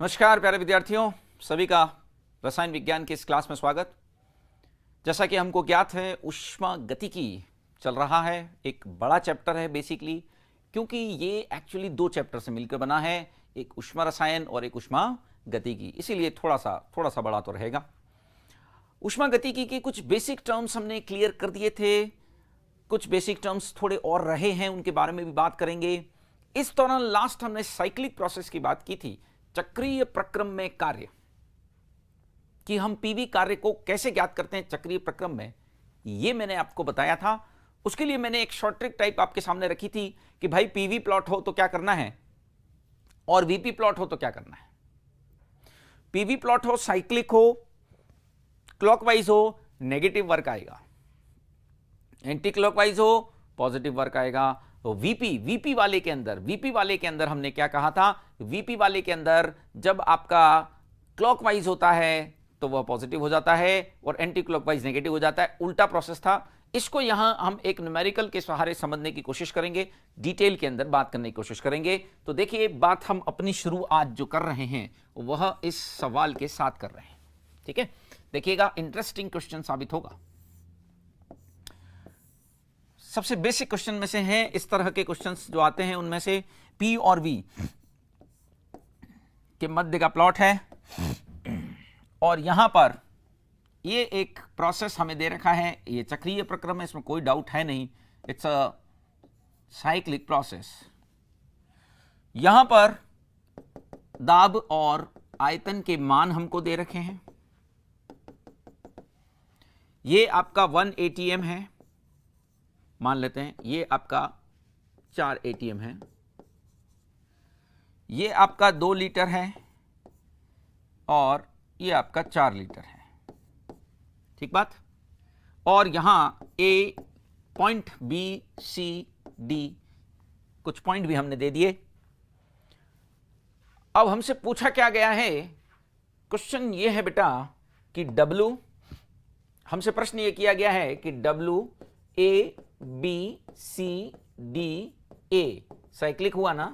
नमस्कार प्यारे विद्यार्थियों, सभी का रसायन विज्ञान की इस क्लास में स्वागत। जैसा कि हमको ज्ञात है, ऊष्मागतिकी चल रहा है। एक बड़ा चैप्टर है बेसिकली, क्योंकि ये एक्चुअली दो चैप्टर से मिलकर बना है, एक ऊष्मा रसायन और एक ऊष्मागतिकी, इसीलिए थोड़ा सा बड़ा तो रहेगा। ऊष्मागतिकी के कुछ बेसिक टर्म्स हमने क्लियर कर दिए थे, कुछ बेसिक टर्म्स थोड़े और रहे हैं, उनके बारे में भी बात करेंगे। इस दौरान लास्ट हमने साइक्लिक प्रोसेस की बात की थी, चक्रीय प्रक्रम में कार्य, कि हम पीवी कार्य को कैसे ज्ञात करते हैं चक्रीय प्रक्रम में, ये मैंने आपको बताया था। उसके लिए मैंने एक शॉर्ट ट्रिक टाइप आपके सामने रखी थी कि भाई पीवी प्लॉट हो तो क्या करना है और वीपी प्लॉट हो तो क्या करना है। पीवी प्लॉट हो साइक्लिक हो, क्लॉकवाइज हो, नेगेटिव वर्क आएगा, एंटी क्लॉकवाइज हो, पॉजिटिव वर्क आएगा। तो वीपी वाले के अंदर हमने क्या कहा था, वीपी वाले के अंदर जब आपका क्लॉकवाइज होता है तो वह पॉजिटिव हो जाता है और एंटी क्लॉकवाइज नेगेटिव हो जाता है, उल्टा प्रोसेस था। इसको यहां हम एक न्यूमेरिकल के सहारे समझने की कोशिश करेंगे, डिटेल के अंदर बात करने की कोशिश करेंगे। तो देखिए, बात हम अपनी शुरू आज जो कर रहे हैं वह इस सवाल के साथ कर रहे हैं, ठीक है। देखिएगा, इंटरेस्टिंग क्वेश्चन साबित होगा। सबसे बेसिक क्वेश्चन में से है, इस तरह के क्वेश्चंस जो आते हैं उनमें से P और V के मध्य का प्लॉट है और यहां पर ये एक प्रोसेस हमें दे रखा है, ये चक्रीय प्रक्रम है, इसमें कोई डाउट है नहीं, इट्स अ साइक्लिक प्रोसेस। यहां पर दाब और आयतन के मान हमको दे रखे हैं। ये आपका 1 ATM है, मान लेते हैं ये आपका 4 ATM है, ये आपका 2 लीटर है और ये आपका 4 लीटर है, ठीक बात। और यहां ए पॉइंट, बी, सी, डी, कुछ पॉइंट भी हमने दे दिए। अब हमसे पूछा क्या गया है, क्वेश्चन ये है बेटा कि W, हमसे प्रश्न ये किया गया है कि W A B C D A cyclic हुआ ना,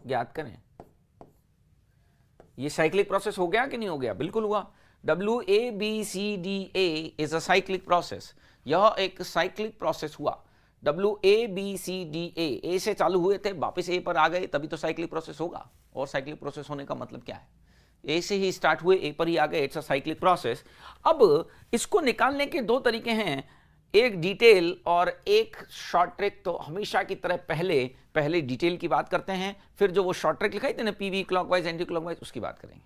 ज्ञात करें। ये साइक्लिक प्रोसेस हो गया कि नहीं हो गया? बिल्कुल हुआ। W A B C D A is a cyclic process, यह एक साइक्लिक प्रोसेस हुआ। W A B C D A से चालू हुए थे, वापस A पर आ गए, तभी तो साइक्लिक प्रोसेस होगा। और साइक्लिक प्रोसेस होने का मतलब क्या है? ए से ही स्टार्ट हुए, ए पर ही आ गए, इट्स अ साइक्लिक प्रोसेस। अब इसको निकालने के दो तरीके हैं, एक डिटेल और एक शॉर्ट ट्रिक। तो हमेशा की तरह पहले डिटेल की बात करते हैं, फिर जो वो शॉर्ट ट्रिक लिखाई थी ना, पीवी क्लॉकवाइज एंटी क्लॉकवाइज, उसकी बात करेंगे।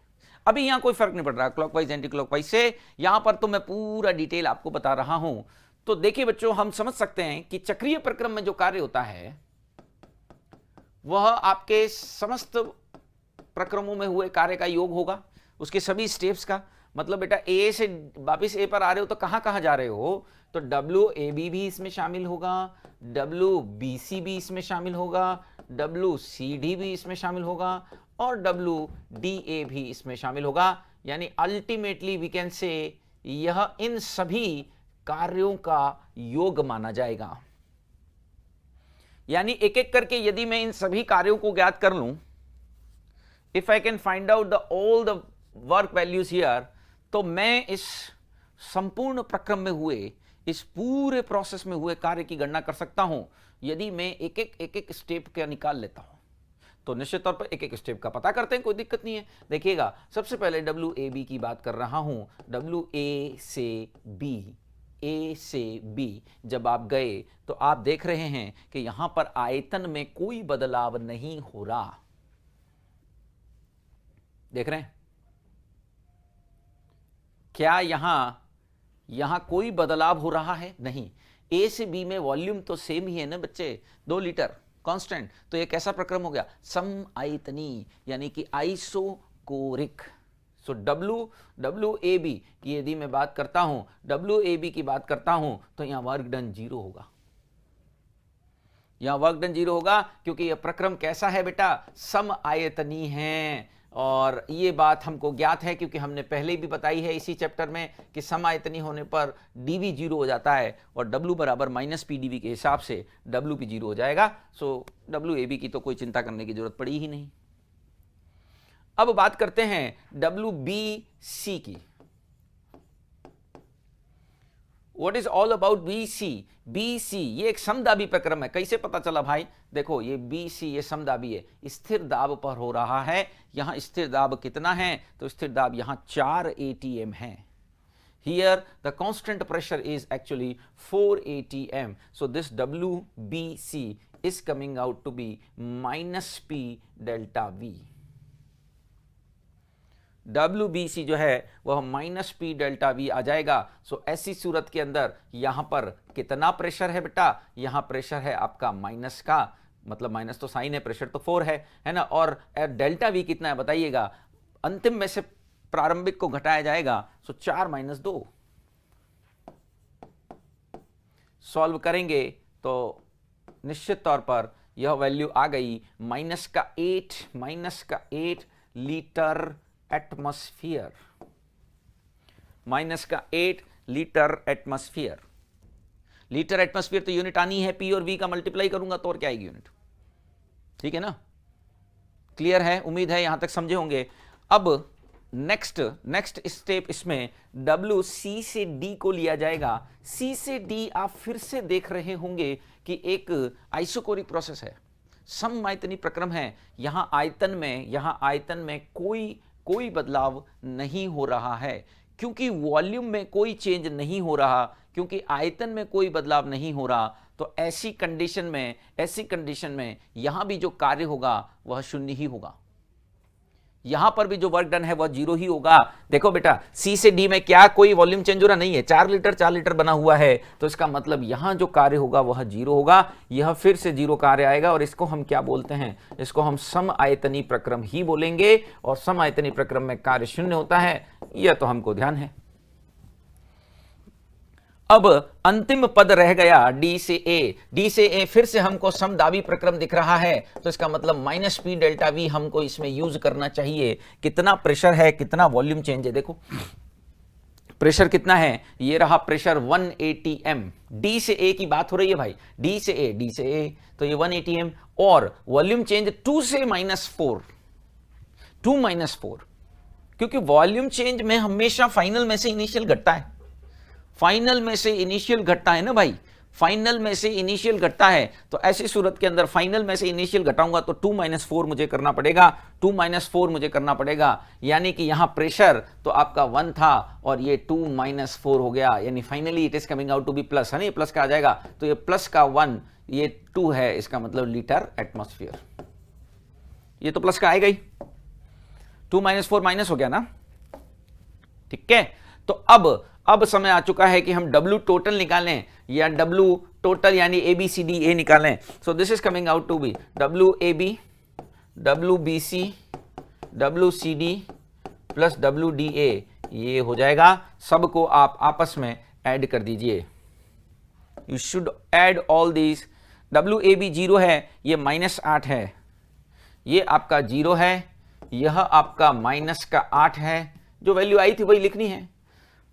अभी यहां कोई फर्क नहीं पड़ रहा क्लॉकवाइज एंटी क्लॉकवाइज से, यहां पर तो मैं पूरा डिटेल आपको बता रहा हूं। तो देखिए बच्चों, हम समझ सकते हैं कि चक्रीय प्रक्रम में जो कार्य होता है वह आपके समस्त प्रक्रमों में हुए कार्य का योग होगा, उसके सभी स्टेप्स का। मतलब बेटा ए से वापिस ए पर आ रहे हो तो कहां कहां जा रहे हो, तो WAB भी इसमें शामिल होगा, WBC भी इसमें शामिल होगा, WCD भी इसमें शामिल होगा और WDA भी इसमें शामिल होगा। यानी अल्टीमेटली वी कैन से यह इन सभी कार्यों का योग माना जाएगा। यानी एक एक करके यदि मैं इन सभी कार्यों को ज्ञात कर लूं, if I can find out all the work values here, तो मैं इस संपूर्ण प्रक्रम में हुए, इस पूरे प्रोसेस में हुए कार्य की गणना कर सकता हूं। यदि मैं एक एक स्टेप का निकाल लेता हूं तो निश्चित तौर पर एक एक स्टेप का पता करते हैं, कोई दिक्कत नहीं है। देखिएगा, सबसे पहले WAB की बात कर रहा हूं। WA से B जब आप गए तो आप देख रहे हैं कि यहां पर आयतन में कोई बदलाव नहीं हो रहा, देख रहे हैं क्या? यहां कोई बदलाव हो रहा है? नहीं। ए से बी में वॉल्यूम तो सेम ही है ना बच्चे, 2 लीटर कांस्टेंट। तो ये कैसा प्रक्रम हो गया? सम आयतनी, यानी कि आइसोकोरिक। सो WAB की यदि मैं बात करता हूं, WAB की बात करता हूं, तो यहां वर्क डन 0 होगा। यहां वर्क डन 0 होगा क्योंकि यह प्रक्रम कैसा है बेटा? सम आयतनी है। और ये बात हमको ज्ञात है क्योंकि हमने पहले भी बताई है इसी चैप्टर में कि समायतनी होने पर dV 0 हो जाता है और W बराबर -PdV के हिसाब से W भी 0 हो जाएगा। सो WAB की तो कोई चिंता करने की जरूरत पड़ी ही नहीं। अब बात करते हैं WBC की। What is all about BC? BC ये एक समदाबी प्रक्रम है। कैसे पता चला भाई? देखो ये BC ये समदाबी है, स्थिर दाब पर हो रहा है। यहां स्थिर दाब कितना है? तो स्थिर दाब यहां 4 atm है। Here the constant pressure is actually 4 atm. So this WBC is coming out to be minus P delta V. WBC जो है वह माइनस P डेल्टा V आ जाएगा। सो ऐसी सूरत के अंदर यहां पर कितना प्रेशर है बेटा? यहां प्रेशर है आपका माइनस का, मतलब माइनस तो साइन है, प्रेशर तो 4 है ना। और डेल्टा V कितना है बताइएगा? अंतिम में से प्रारंभिक को घटाया जाएगा, सो 4 - 2। सॉल्व करेंगे तो निश्चित तौर पर यह वैल्यू आ गई माइनस का 8 लीटर एटमॉस्फेयर, माइनस का 8 लीटर एटमॉस्फेयर। लीटर एटमॉस्फेयर तो यूनिट आनी है, पी और वी का मल्टीप्लाई करूंगा तो और क्या आएगी यूनिट। ठीक है ना, क्लियर है? उम्मीद है यहां तक समझे होंगे। अब नेक्स्ट स्टेप इसमें WC से D को लिया जाएगा। C से D आप फिर से देख रहे होंगे कि एक आइसोकोरिक प्रोसेस है, समआयतनी प्रक्रम है। यहां आयतन में कोई बदलाव नहीं हो रहा है, क्योंकि वॉल्यूम में कोई चेंज नहीं हो रहा, क्योंकि आयतन में कोई बदलाव नहीं हो रहा। तो ऐसी कंडीशन में यहां भी जो कार्य होगा वह शून्य ही होगा। यहां पर भी जो वर्क डन है वह 0 ही होगा। देखो बेटा, C से D में क्या कोई वॉल्यूम चेंज हो रहा नहीं है, 4 लीटर बना हुआ है, तो इसका मतलब यहां जो कार्य होगा वह 0 होगा। यह फिर से 0 कार्य आएगा, और इसको हम क्या बोलते हैं? इसको हम समआयतनी प्रक्रम ही बोलेंगे, और समआयतनी प्रक्रम में कार्य शून्य होता है, यह तो हमको ध्यान है। अब अंतिम पद रह गया D से A फिर से हमको समदाबी प्रक्रम दिख रहा है, तो इसका मतलब माइनस P डेल्टा V हमको इसमें यूज करना चाहिए। कितना प्रेशर है, कितना वॉल्यूम चेंज है? देखो प्रेशर कितना है, ये रहा प्रेशर 1 atm। D से A की बात हो रही है भाई, D से A तो ये 1 atm, और वॉल्यूम चेंज 2 से -4, 2 - 4, क्योंकि वॉल्यूम चेंज में हमेशा फाइनल में से इनिशियल घटता है, फाइनल में से इनिशियल घटता है ना भाई, फाइनल में से इनिशियल घटता है। तो ऐसी सूरत के अंदर फाइनल में से इनिशियल घटाऊंगा तो 2 - 4 मुझे करना पड़ेगा, 2 - 4 मुझे करना पड़ेगा। यानी कि यहां प्रेशर तो आपका 1 था और ये 2 - 4 हो गया, यानी finally it is coming out to be plus, है ना, ये प्लस का आ जाएगा। तो ये प्लस का 1, ये 2 है, इसका मतलब लीटर एटमॉस्फेयर। ये तो प्लस का आएगा ही, 2 - 4 माइनस हो गया ना। ठीक है, तो अब समय आ चुका है कि हम W टोटल निकालें, या W टोटल यानी ABCDA निकालें। So this is coming out to be WAB, WBC, WCD plus WDA, ये हो जाएगा। सबको आप आपस में ऐड कर दीजिए, you should add all these. WAB 0 है, ये -8 है, ये आपका 0 है, यह आपका -8 है, जो वैल्यू आई थी वही लिखनी है,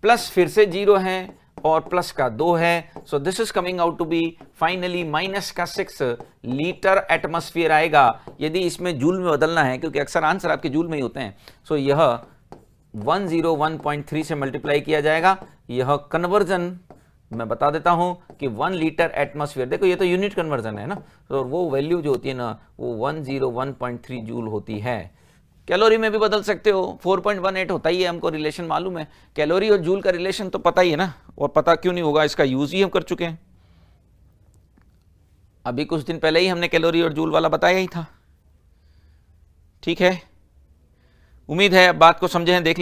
प्लस फिर से 0 है और प्लस का 2 है। So this is coming out to be finally -6 litre atmosphere आएगा। यदि इसमें जूल में बदलना है, क्योंकि अक्सर आंसर आपके जूल में ही होते हैं, सो यह 101.3 से मल्टीप्लाई किया जाएगा। यह कन्वर्जन मैं बता देता हूं कि 1 लीटर एटमॉस्फेयर, देखो ये तो यूनिट कन्वर्जन है ना, तो वो वैल्यू जो होती है ना वो 101.3 जूल होती है। कैलोरी में भी बदल सकते हो, 4.18 होता ही है, हमको रिलेशन मालूम है। कैलोरी और जूल का रिलेशन तो पता ही है ना, और पता क्यों नहीं होगा, इसका यूज ही हम कर चुके हैं। अभी कुछ दिन पहले ही हमने कैलोरी और जूल वाला बताया ही था। ठीक है, उम्मीद है अब बात को समझे हैं। देख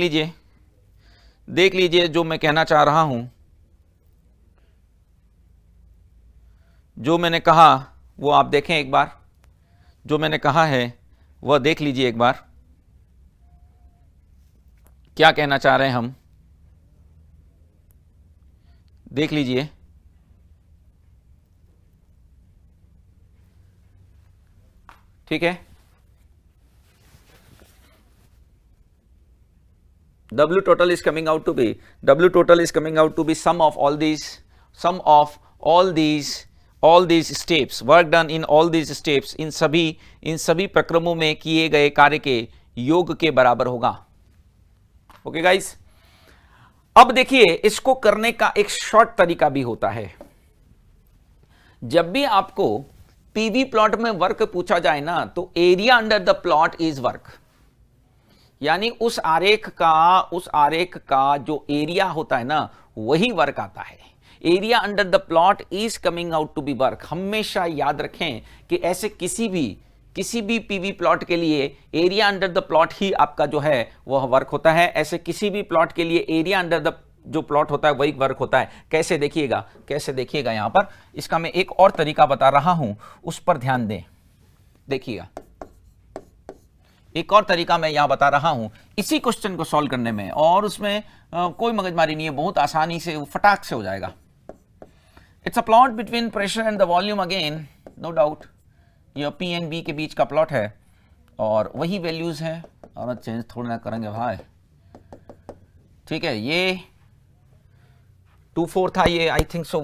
लीजिए जो मैं कहना चाह रहा हूं, जो मैंने कहा वो आप देखें एक बार, जो मैंने कहा है वह देख लीजिए एक बार, क्या कहना चाह रहे हैं हम, देख लीजिए। ठीक है, W total is coming out to be sum of all these steps, work done in all these steps, इन सभी प्रक्रमों में किए गए कार्य के योग के बराबर होगा। ओके गाइस, अब देखिए इसको करने का एक शॉर्ट तरीका भी होता है। जब भी आपको पीवी प्लॉट में वर्क पूछा जाए ना, तो area under the plot is work, यानी उस आरेख का जो एरिया होता है ना, वही वर्क आता है। Area under the plot is coming out to be work. हमेशा याद रखें कि ऐसे किसी भी पीवी प्लॉट के लिए एरिया अंडर द प्लॉट ही आपका जो है वह वर्क होता है। ऐसे किसी भी प्लॉट के लिए एरिया अंडर द जो प्लॉट होता है वही वर्क होता है। कैसे देखिएगा यहां पर, इसका मैं एक और तरीका बता रहा हूं, उस पर ध्यान दें। देखिएगा एक और तरीका मैं यहां बता रहा हूं इसी क्वेश्चन को सॉल्व करने में, और उसमें कोई मगजमारी नहीं है, बहुत आसानी से फटाक से हो जाएगा। It's a plot between pressure and the volume, again no doubt ये पी एंड बी के बीच का प्लॉट है और वही वैल्यूज है, और चेंज थोड़ा ना करेंगे भाई, ठीक है। ये 2-4 था, ये आई थिंक सो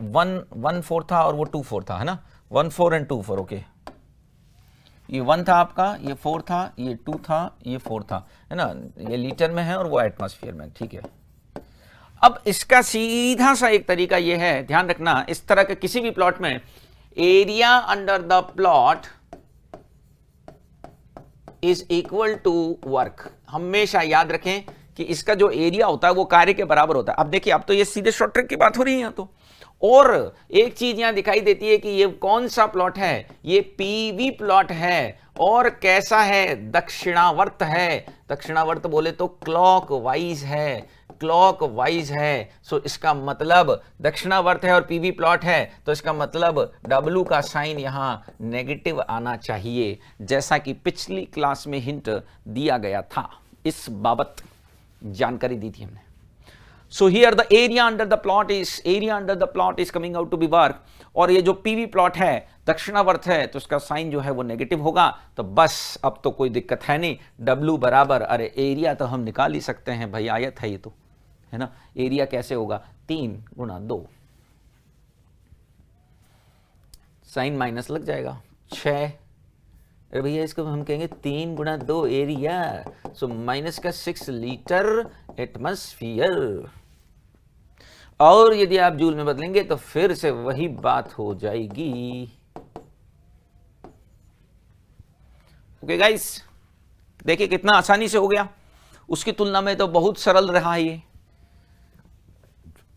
1-4 था और वो 2-4 था, है ना, 1-4 एंड 2-4। ओके, ये 1 था आपका, ये 4 था, ये 2 था, ये 4 था, है ना। ये लीटर में है और वो एटमॉस्फेयर में, ठीक है। अब इसका सीधा सा एक तरीका ये है, ध्यान रखना, इस तरह के किसी भी प्लॉट में area under the plot is equal to work. हमेशा याद रखें कि इसका जो एरिया होता है वो कार्य के बराबर होता है। अब देखिए, अब तो ये सीधे शॉर्ट ट्रिक की बात हो रही है यहाँ तो। और एक चीज यहां दिखाई देती है कि ये कौन सा प्लॉट है, ये पीवी प्लॉट है, और कैसा है, दक्षिणावर्त है। दक्षिणावर्त बोले तो क्लॉकवाइज है, सो इसका मतलब दक्षिणावर्त है और पीवी प्लॉट है, तो इसका मतलब W का साइन यहां नेगेटिव आना चाहिए, जैसा कि पिछली क्लास में हिंट दिया गया था, इस बाबत जानकारी दी थी हमने। So here the area under the plot is coming out to be work, और ये जो पीवी प्लॉट है दक्षिणावर्त है, तो उसका साइन जो है वो नेगेटिव होगा। तो बस अब तो कोई दिक्कत है नहीं, W बराबर, अरे एरिया तो हम निकाल ही सकते हैं भाई, आयत है ये तो, है ना। एरिया कैसे होगा, 3 गुणा 2, साइन माइनस लग जाएगा 6। अरे भैया इसको हम कहेंगे 3 गुणा 2 एरिया, सो माइनस का 6 लीटर एटमॉस्फियर। और यदि आप जूल में बदलेंगे तो फिर से वही बात हो जाएगी। ओके गाइस, देखिए कितना आसानी से हो गया, उसकी तुलना में तो बहुत सरल रहा है, ये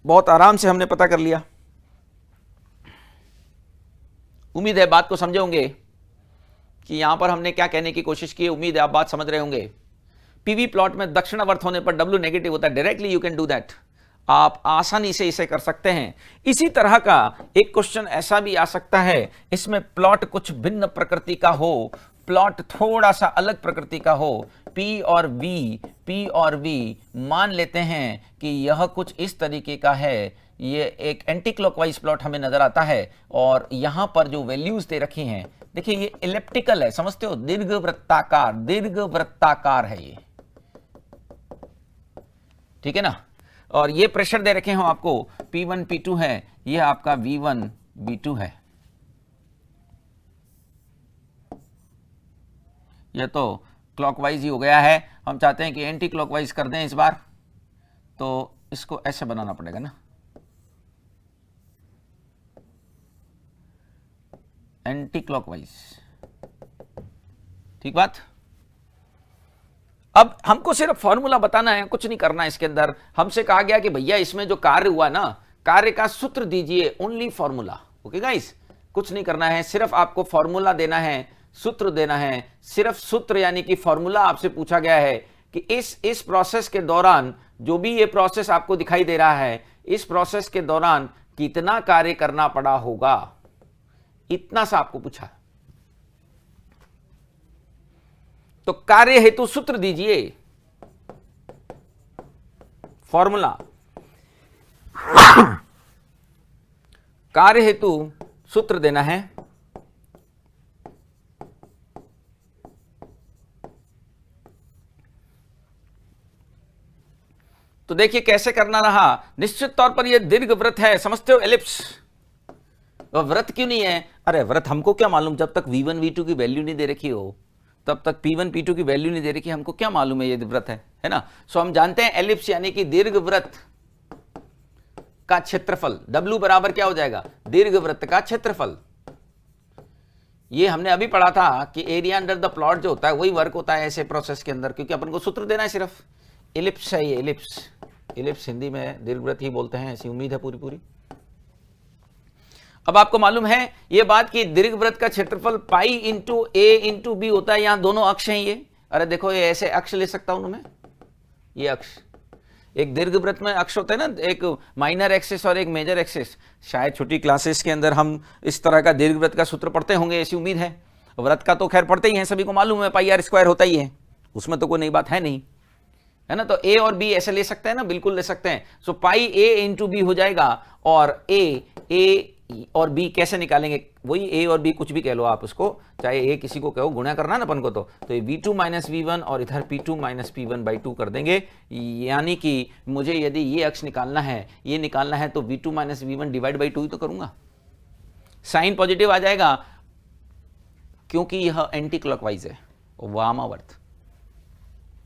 बहुत आराम से हमने पता कर लिया। उम्मीद है बात को समझे होंगे कि यहां पर हमने क्या कहने की कोशिश की है। उम्मीद है आप बात समझ रहे होंगे। पीवी प्लॉट में दक्षिणावर्त होने पर W नेगेटिव होता है, directly you can do that, आप आसानी से इसे कर सकते हैं। इसी तरह का एक क्वेश्चन ऐसा भी आ सकता है, इसमें प्लॉट कुछ भिन्न प्रकृति का हो, प्लॉट थोड़ा सा अलग प्रकृति का हो, P और V मान लेते हैं कि यह कुछ इस तरीके का है, ये एक एंटी क्लॉकवाइज प्लॉट हमें नजर आता है, और यहां पर जो वैल्यूज दे रखी हैं, देखिए ये इलिप्टिकल है, समझते हो, दीर्घवृत्ताकार है ये, ठीक है ना। और ये प्रेशर दे रखे हो आपको, P1 P2 है, ये आपका V1 V2 है। ये तो क्लॉकवाइज ही हो गया है, हम चाहते हैं कि एंटी क्लॉकवाइज कर दें इस बार, तो इसको ऐसे बनाना पड़ेगा ना, एंटी क्लॉकवाइज, ठीक बात। अब हमको सिर्फ फॉर्मूला बताना है, कुछ नहीं करना है इसके अंदर। हमसे कहा गया कि भैया इसमें जो कार्य हुआ ना, कार्य का सूत्र दीजिए, ओनली फॉर्मूला। ओके गाइस, कुछ नहीं करना है, सिर्फ आपको फॉर्मूला देना है, सूत्र देना है, सिर्फ सूत्र, यानी कि फॉर्मूला आपसे पूछा गया है कि इस प्रोसेस के दौरान, जो भी ये प्रोसेस आपको दिखाई दे रहा है, इस प्रोसेस के दौरान कितना कार्य करना पड़ा होगा, इतना सा आपको पूछा। तो कार्य हेतु सूत्र दीजिए, फॉर्मूला, कार्य हेतु सूत्र देना है। तो देखिए कैसे करना रहा। निश्चित तौर पर यह दीर्घ वृत्त है, समझते हो, एलिप्स। वृत्त क्यों नहीं है, अरे वृत्त हमको क्या मालूम, जब तक V1 V2 की वैल्यू नहीं दे रखी हो, तब तक P1 P2 की वैल्यू नहीं दे रही कि हमको क्या मालूम है ये वृत्त है ना। सो हम जानते हैं एलिप्स यानी कि दीर्घवृत्त का क्षेत्रफल, W बराबर क्या हो जाएगा, दीर्घवृत्त का क्षेत्रफल। ये हमने अभी पढ़ा था कि एरिया अंडर द प्लॉट जो होता है वही वर्क होता है ऐसे प्रोसेस के अंदर, क्योंकि अपन को सूत्र देना है सिर्फ। इलिप्स है ये, इलिप्स हिंदी में दीर्घवृत्त ही बोलते हैं, ऐसी उम्मीद है पूरी। अब आपको मालूम है ये बात कि दीर्घवृत्त का क्षेत्रफल पाई इंटू ए इंटू बी होता है। यहां दोनों अक्ष हैं ये, अरे देखो ये ऐसे अक्ष ले सकता हूं मैं, ये अक्ष, एक दीर्घवृत्त में अक्ष होता है ना, एक माइनर एक्सिस और एक मेजर एक्सिस। शायद छोटी क्लासेस के अंदर हम इस तरह का दीर्घवृत्त का सूत्र पढ़ते होंगे, ऐसी उम्मीद है। वृत्त का तो खैर पढ़ते ही हैं, सभी को मालूम है, पाई आर स्क्वायर होता ही है, उसमें तो कोई नई बात है नहीं, है ना। तो ए और बी ऐसे ले सकते हैं ना, बिल्कुल ले सकते हैं। सो पाई ए इंटू बी हो जाएगा, और ए और बी कैसे निकालेंगे, वही ए और बी कुछ भी कह लो आप उसको, चाहे ए किसी को कहो, गुणा करना ना अपन को, तो ये v2 माइनस v1 और इधर p2 माइनस p1/2 कर देंगे। यानी कि मुझे यदि ये अक्ष निकालना है, ये निकालना है, तो v2 minus v1 divide by 2 ही तो करूंगा। साइन पॉजिटिव आ जाएगा क्योंकि यह एंटी क्लॉकवाइज है, वामावर्त।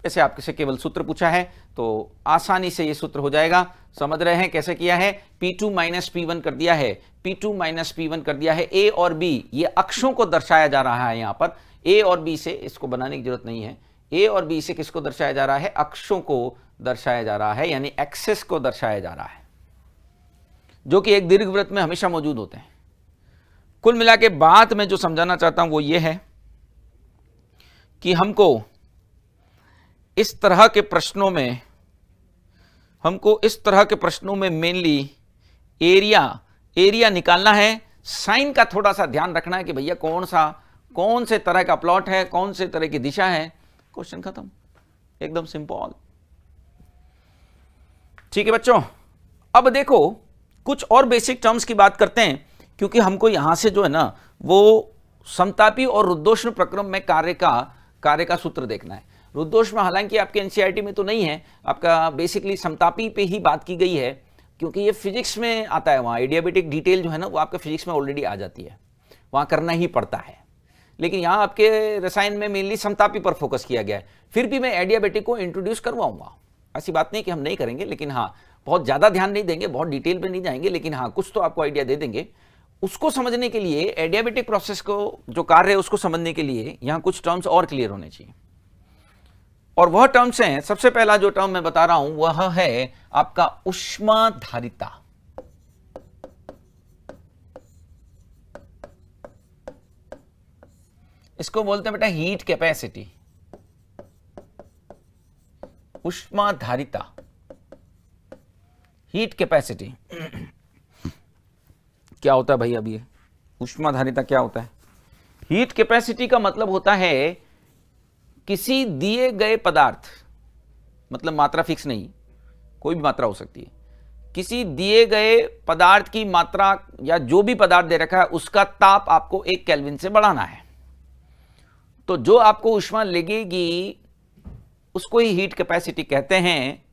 ऐसे आपके से केवल सूत्र पूछा है तो आसानी से ये सूत्र हो जाएगा। समझ रहे हैं कैसे किया है, P2 माइनस P1 कर दिया है, P2 माइनस P1 कर दिया है। ए और बी ये अक्षों को दर्शाया जा रहा है यहां पर, ए और बी से, इसको बनाने की जरूरत नहीं है। ए और बी से किसको दर्शाया जा रहा है, अक्षों को दर्शाया जा रहा है, यानी एक्सिस को दर्शाया जा रहा है, जो कि एक दीर्घवृत्त में हमेशा मौजूद होते हैं। कुल मिला के बाद में जो समझाना चाहता हूं वो ये है कि हमको इस तरह के प्रश्नों में मेनली एरिया निकालना है। साइन का थोड़ा सा ध्यान रखना है कि भैया कौन से तरह का प्लॉट है, कौन से तरह की दिशा है, क्वेश्चन खत्म, एकदम सिंपल। ठीक है बच्चों, अब देखो कुछ और बेसिक टर्म्स की बात करते हैं, क्योंकि हमको यहां से जो है ना वो समतापी और रुद्धोष्ण प्रक्रम में कार्य का सूत्र देखना है। रुद्धोष्ण हालांकि आपके एनसीईआरटी में तो नहीं है, आपका बेसिकली समतापी पे ही बात की गई है, क्योंकि ये फिजिक्स में आता है। वहाँ एडियाबेटिक डिटेल जो है ना वो आपके फिजिक्स में ऑलरेडी आ जाती है, वहाँ करना ही पड़ता है। लेकिन यहाँ आपके रसायन में मेनली समतापी पर फोकस किया गया है। फिर भी मैं एडियाबेटिक को इंट्रोड्यूस करवाऊंगा, ऐसी बात नहीं कि हम नहीं करेंगे, लेकिन हाँ बहुत ज़्यादा ध्यान नहीं देंगे, बहुत डिटेल में नहीं जाएंगे, लेकिन हाँ कुछ तो आपको आइडिया दे देंगे। उसको समझने के लिए, एडियाबेटिक प्रोसेस को जो कार्य है उसको समझने के लिए यहाँ कुछ टर्म्स और क्लियर होने चाहिए, और वह टर्म्स हैं, सबसे पहला जो टर्म मैं बता रहा हूं वह है आपका ऊष्माधारिता। इसको बोलते हैं बेटा हीट कैपेसिटी, ऊष्माधारिता, हीट कैपेसिटी। क्या होता है भाई, अब ये ऊष्माधारिता क्या होता है? हीट कैपेसिटी का मतलब होता है किसी दिए गए पदार्थ, मतलब मात्रा फिक्स नहीं, कोई भी मात्रा हो सकती है, किसी दिए गए पदार्थ की मात्रा या जो भी पदार्थ दे रखा है उसका ताप आपको 1 केल्विन से बढ़ाना है, तो जो आपको ऊष्मा लगेगी उसको ही हीट कैपेसिटी कहते हैं।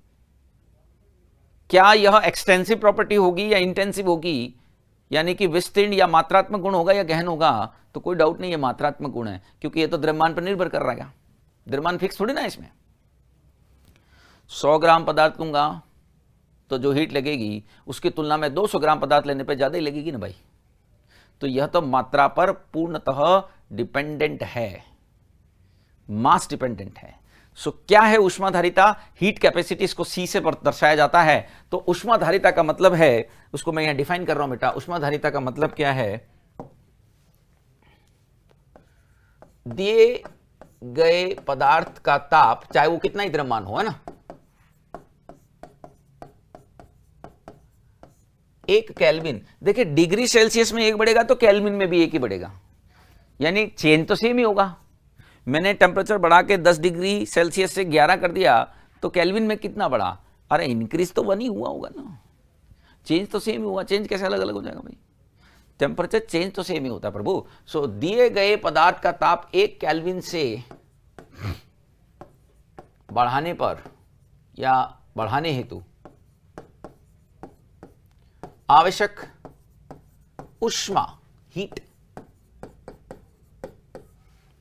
क्या यह एक्सटेंसिव प्रॉपर्टी होगी या इंटेंसिव होगी, यानी कि विस्तीर्ण या मात्रात्मक गुण होगा या गहन होगा, तो कोई डाउट नहीं है मात्रात्मक गुण है, क्योंकि ये तो द्रव्यमान पर निर्भर कर रहा है, द्रव्यमान फिक्स थोड़ी ना इसमें। 100 ग्राम पदार्थ लूंगा तो जो हीट लगेगी उसकी तुलना में 200 ग्राम पदार्थ लेने पे ज्यादा ही लगेगी ना भाई। तो यह तो मात्रा पर पूर्णतः डिपेंडेंट है, मास डिपेंडेंट है। सो क्या है ऊष्माधारिता? हीट कैपेसिटी, इसको सी से दर्शाया जाता है। तो ऊष्माधारिता का मतलब है, उसको मैं यहां डिफाइन कर रहा हूं बेटा, ऊष्माधारिता का मतलब क्या है, दिए गए पदार्थ का ताप, चाहे वो कितना ही द्रव्यमान हो, है ना, 1 केल्विन। देखिए डिग्री सेल्सियस में 1 बढ़ेगा तो केल्विन में भी 1 ही बढ़ेगा, यानी चेंज तो सेम ही होगा। मैंने टेम्परेचर बढ़ा के 10 डिग्री सेल्सियस से 11 कर दिया तो केल्विन में कितना बढ़ा? अरे इंक्रीज तो 1 ही हुआ होगा ना, चेंज तो सेम ही हुआ। चेंज कैसे अलग अलग हो जाएगा भाई? टेम्परेचर चेंज तो सेम ही होता है प्रभु। सो दिए गए पदार्थ का ताप 1 केल्विन से बढ़ाने पर या बढ़ाने हेतु आवश्यक ऊष्मा, हीट,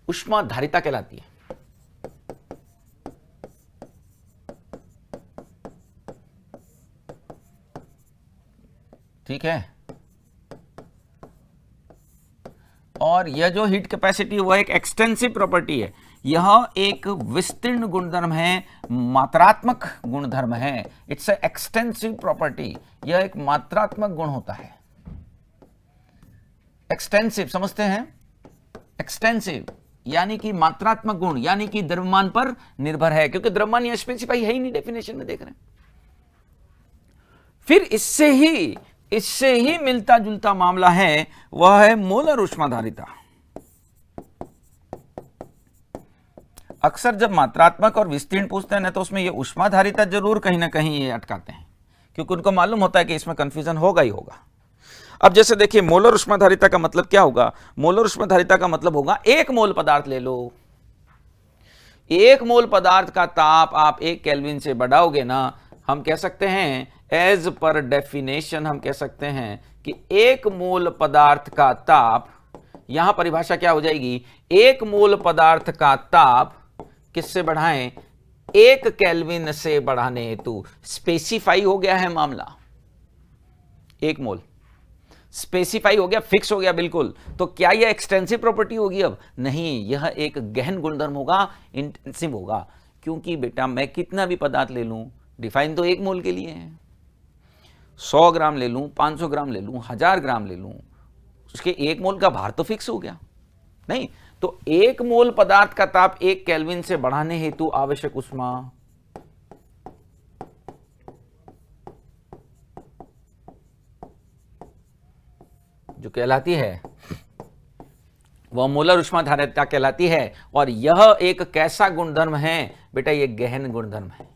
ऊष्माधारिता कहलाती है। ठीक है, और यह जो हीट कैपेसिटी वह एक एक्सटेंसिव प्रॉपर्टी है, यह एक विस्तीर्ण गुणधर्म है, मात्रात्मक गुणधर्म है। इट्स ए एक्सटेंसिव प्रॉपर्टी, यह एक मात्रात्मक गुण होता है। एक्सटेंसिव समझते हैं, एक्सटेंसिव यानी कि मात्रात्मक गुण, यानी कि द्रव्यमान पर निर्भर है, क्योंकि द्रव्यमान यह स्पेसिफाई है ही नहीं, डेफिनेशन में देख रहे हैं। फिर इससे ही मिलता जुलता मामला है, वह है मोलर ऊष्माधारिता। अक्सर जब मात्रात्मक और विस्तीर्ण पूछते हैं ना, तो उसमें ये ऊष्माधारिता जरूर कहीं ना कहीं ये अटकाते हैं, क्योंकि उनको मालूम होता है कि इसमें कंफ्यूजन होगा ही होगा। अब जैसे देखिए, मोलर ऊष्माधारिता का मतलब क्या होगा? मोलर ऊष्माधारिता का मतलब होगा, एक मोल पदार्थ ले लो, एक मोल पदार्थ का ताप आप 1 केल्विन से बढ़ाओगे ना, हम कह सकते हैं एज पर डेफिनेशन हम कह सकते हैं कि 1 मोल पदार्थ का ताप, यहां परिभाषा क्या हो जाएगी, 1 मोल पदार्थ का ताप किससे बढ़ाएं? 1 केल्विन से बढ़ाने हेतु। स्पेसिफाई हो गया है मामला, 1 मोल स्पेसिफाई हो गया, फिक्स हो गया बिल्कुल। तो क्या यह एक्सटेंसिव प्रॉपर्टी होगी? अब नहीं, यह एक गहन गुणधर्म होगा, इंटेंसिव होगा। क्योंकि बेटा मैं कितना भी पदार्थ ले लूं, डिफाइन तो 1 मोल के लिए है। 100 ग्राम ले लूं, 500 ग्राम ले लूं, 1000 ग्राम ले लूं, उसके 1 मोल का भार तो फिक्स हो गया नहीं। तो 1 मोल पदार्थ का ताप 1 केल्विन से बढ़ाने हेतु आवश्यक ऊष्मा जो कहलाती है वह मोलर ऊष्माधारिता कहलाती है। और यह एक कैसा गुणधर्म है बेटा? यह गहन गुणधर्म है,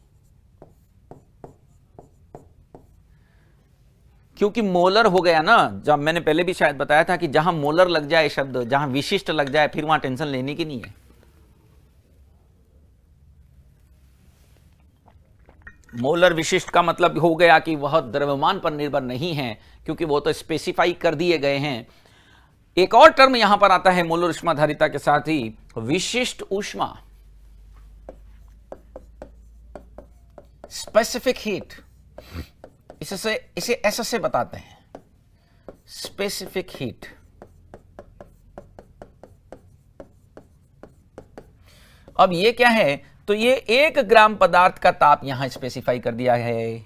क्योंकि मोलर हो गया ना, जब मैंने पहले भी शायद बताया था कि जहां मोलर लग जाए शब्द, जहां विशिष्ट लग जाए, फिर वहां टेंशन लेने की नहीं है। मोलर विशिष्ट का मतलब हो गया कि वह द्रव्यमान पर निर्भर नहीं है, क्योंकि वो तो स्पेसिफाई कर दिए गए हैं। एक और टर्म यहां पर आता है मोलर ऊष्माधारिता के साथ ही, विशिष्ट ऊष्मा, स्पेसिफिक हीट। इसे ऐसे से बताते हैं, स्पेसिफिक हीट। अब ये क्या है? तो ये 1 ग्राम पदार्थ का ताप यहां स्पेसिफाई कर दिया है।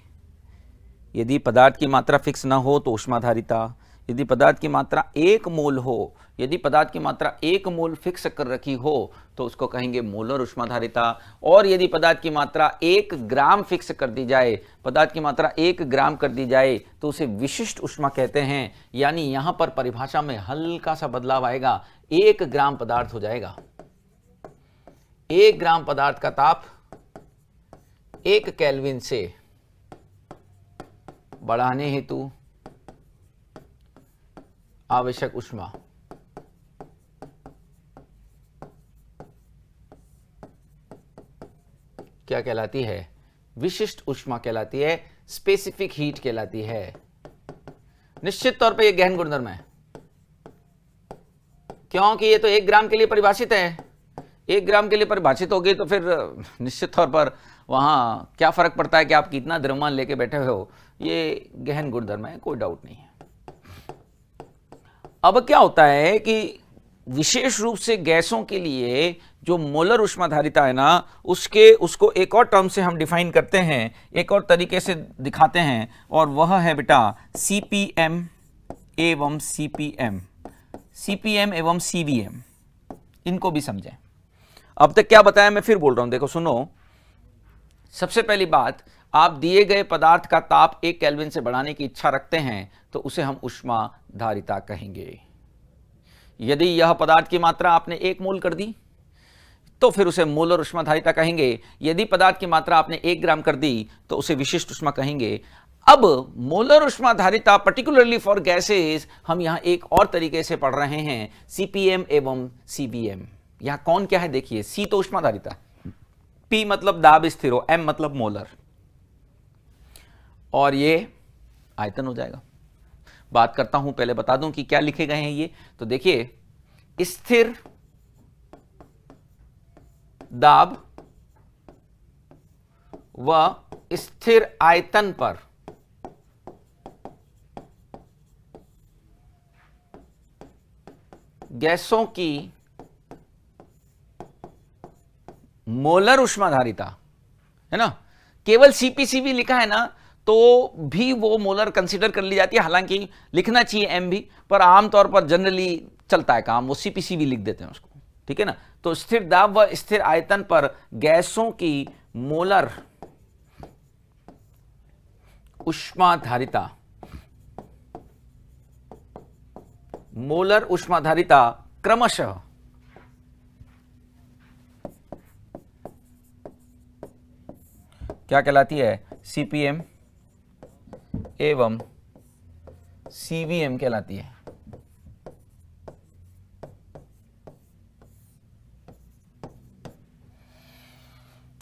यदि पदार्थ की मात्रा फिक्स ना हो तो ऊष्माधारिता, यदि पदार्थ की मात्रा 1 मोल हो, यदि पदार्थ की मात्रा 1 मोल फिक्स कर रखी हो तो उसको कहेंगे मोलर ऊष्माधारिता। और यदि पदार्थ की मात्रा 1 ग्राम फिक्स कर दी जाए, पदार्थ की मात्रा 1 ग्राम कर दी जाए, तो उसे विशिष्ट ऊष्मा कहते हैं। यानी यहां पर परिभाषा में हल्का सा बदलाव आएगा, 1 ग्राम पदार्थ हो जाएगा। 1 ग्राम पदार्थ का ताप 1 केल्विन से बढ़ाने हेतु आवश्यक ऊष्मा क्या कहलाती है? विशिष्ट ऊष्मा कहलाती है, स्पेसिफिक हीट कहलाती है। निश्चित तौर पे ये गहन गुणधर्म है, क्योंकि ये तो 1 ग्राम के लिए परिभाषित है। 1 ग्राम के लिए परिभाषित हो गई तो फिर निश्चित तौर पर वहां क्या फर्क पड़ता है कि आप कितना द्रव्यमान लेके बैठे हुए हो। ये गहन गुणधर्म है, कोई डाउट नहीं है। अब क्या होता है कि विशेष रूप से गैसों के लिए जो मोलर ऊष्माधारिता है ना, उसको एक और टर्म से हम डिफाइन करते हैं, एक और तरीके से दिखाते हैं, और वह है बेटा CPM एवं CPM, CPM एवं CVM। इनको भी समझें। अब तक क्या बताया मैं फिर बोल रहा हूं, देखो सुनो। सबसे पहली बात, आप दिए गए पदार्थ का ताप 1 केल्विन से बढ़ाने की इच्छा रखते हैं तो उसे हम ऊष्माधारिता कहेंगे। यदि यह पदार्थ की मात्रा आपने 1 मोल कर दी तो फिर उसे मोलर ऊष्माधारिता कहेंगे। यदि पदार्थ की मात्रा आपने 1 ग्राम कर दी तो उसे विशिष्ट ऊष्मा कहेंगे। अब मोलर ऊष्माधारिता पर्टिकुलरली फॉर गैसेस हम यहां एक और तरीके से पढ़ रहे हैं, CPM एवं CVM। यहां कौन क्या है देखिए, C तो ऊष्माधारिता, P मतलब दाब स्थिर हो, M मतलब मोलर, और ये आयतन हो जाएगा। बात करता हूं, पहले बता दूं कि क्या लिखे गए हैं ये। तो देखिए, स्थिर दाब व स्थिर आयतन पर गैसों की मोलर ऊष्माधारिता, है ना, केवल सीपीसीवी लिखा है ना तो भी वो मोलर कंसीडर कर ली जाती है, हालांकि लिखना चाहिए एम भी, पर आमतौर पर जनरली चलता है काम, वो सीपीसीवी लिख देते हैं उसको, ठीक है ना। तो स्थिर दाब व स्थिर आयतन पर गैसों की मोलर ऊष्माधारिता, मोलर ऊष्माधारिता क्रमशः क्या कहलाती है, सीपीएम एवं सीवीएम कहलाती है।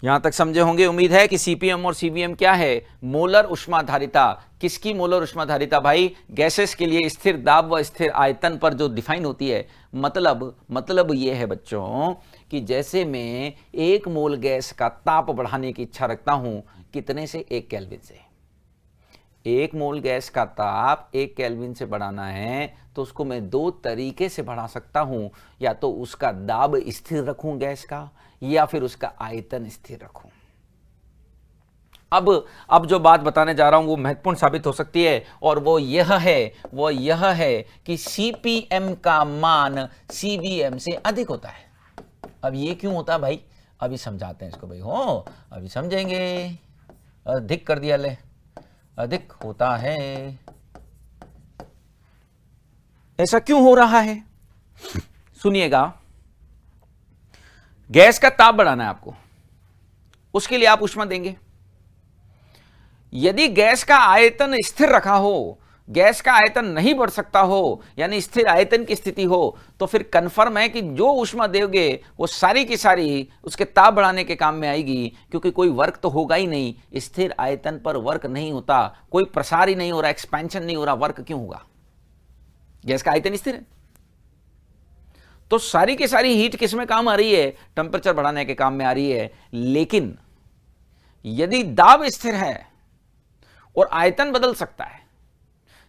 यहां तक समझे होंगे, उम्मीद है कि सीपीएम और सीवीएम क्या है, मोलर ऊष्माधारिता। किसकी मोलर ऊष्माधारिता भाई, गैसेस के लिए स्थिर दाब व स्थिर आयतन पर जो डिफाइन होती है। मतलब ये है बच्चों कि जैसे मैं 1 मोल गैस का ताप बढ़ाने की इच्छा रखता हूं, कितने से, 1 केल्विन से। 1 मोल गैस का ताप 1 केल्विन से बढ़ाना है तो उसको मैं 2 तरीके से बढ़ा सकता हूं, या तो उसका दाब स्थिर रखूं गैस का, या फिर उसका आयतन स्थिर रखूं। अब जो बात बताने जा रहा हूं वो महत्वपूर्ण साबित हो सकती है, और वो यह है कि सीपीएम का मान सीवीएम से अधिक होता है। अब ये क्यों होता है भाई, अभी समझाते हैं इसको भाई, हो अभी समझेंगे। अधिक कर दिया, ले अधिक होता है, ऐसा क्यों हो रहा है, सुनिएगा। गैस का ताप बढ़ाना है आपको, उसके लिए आप ऊष्मा देंगे। यदि गैस का आयतन स्थिर रखा हो, गैस का आयतन नहीं बढ़ सकता हो, यानी स्थिर आयतन की स्थिति हो, तो फिर कंफर्म है कि जो ऊष्मा दोगे वो सारी की सारी उसके ताप बढ़ाने के काम में आएगी, क्योंकि कोई वर्क तो होगा ही नहीं। स्थिर आयतन पर वर्क नहीं होता, कोई प्रसार ही नहीं हो रहा, एक्सपेंशन नहीं हो रहा, वर्क क्यों होगा, गैस का आयतन स्थिर है। तो सारी की सारी हीट किस में काम आ रही है, टेम्परेचर बढ़ाने के काम में आ रही है। लेकिन यदि दाब स्थिर है और आयतन बदल सकता है,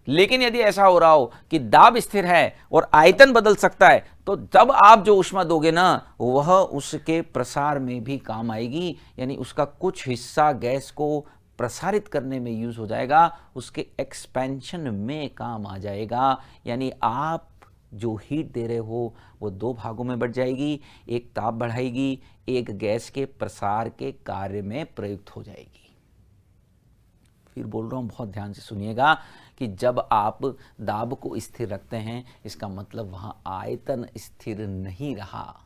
लेकिन यदि ऐसा हो रहा हो कि दाब स्थिर है और आयतन बदल सकता है, तो जब आप जो ऊष्मा दोगे ना वह उसके प्रसार में भी काम आएगी, यानी उसका कुछ हिस्सा गैस को प्रसारित करने में यूज हो जाएगा, उसके एक्सपेंशन में काम आ जाएगा। यानी आप जो हीट दे रहे हो वो 2 भागों में बढ़ जाएगी, एक ताप बढ़ाएगी, एक गैस के प्रसार के कार्य में प्रयुक्त हो जाएगी। फिर बोल रहा हूं, बहुत ध्यान से सुनिएगा कि जब आप दाब को स्थिर रखते हैं, इसका मतलब वहां आयतन स्थिर नहीं रहा।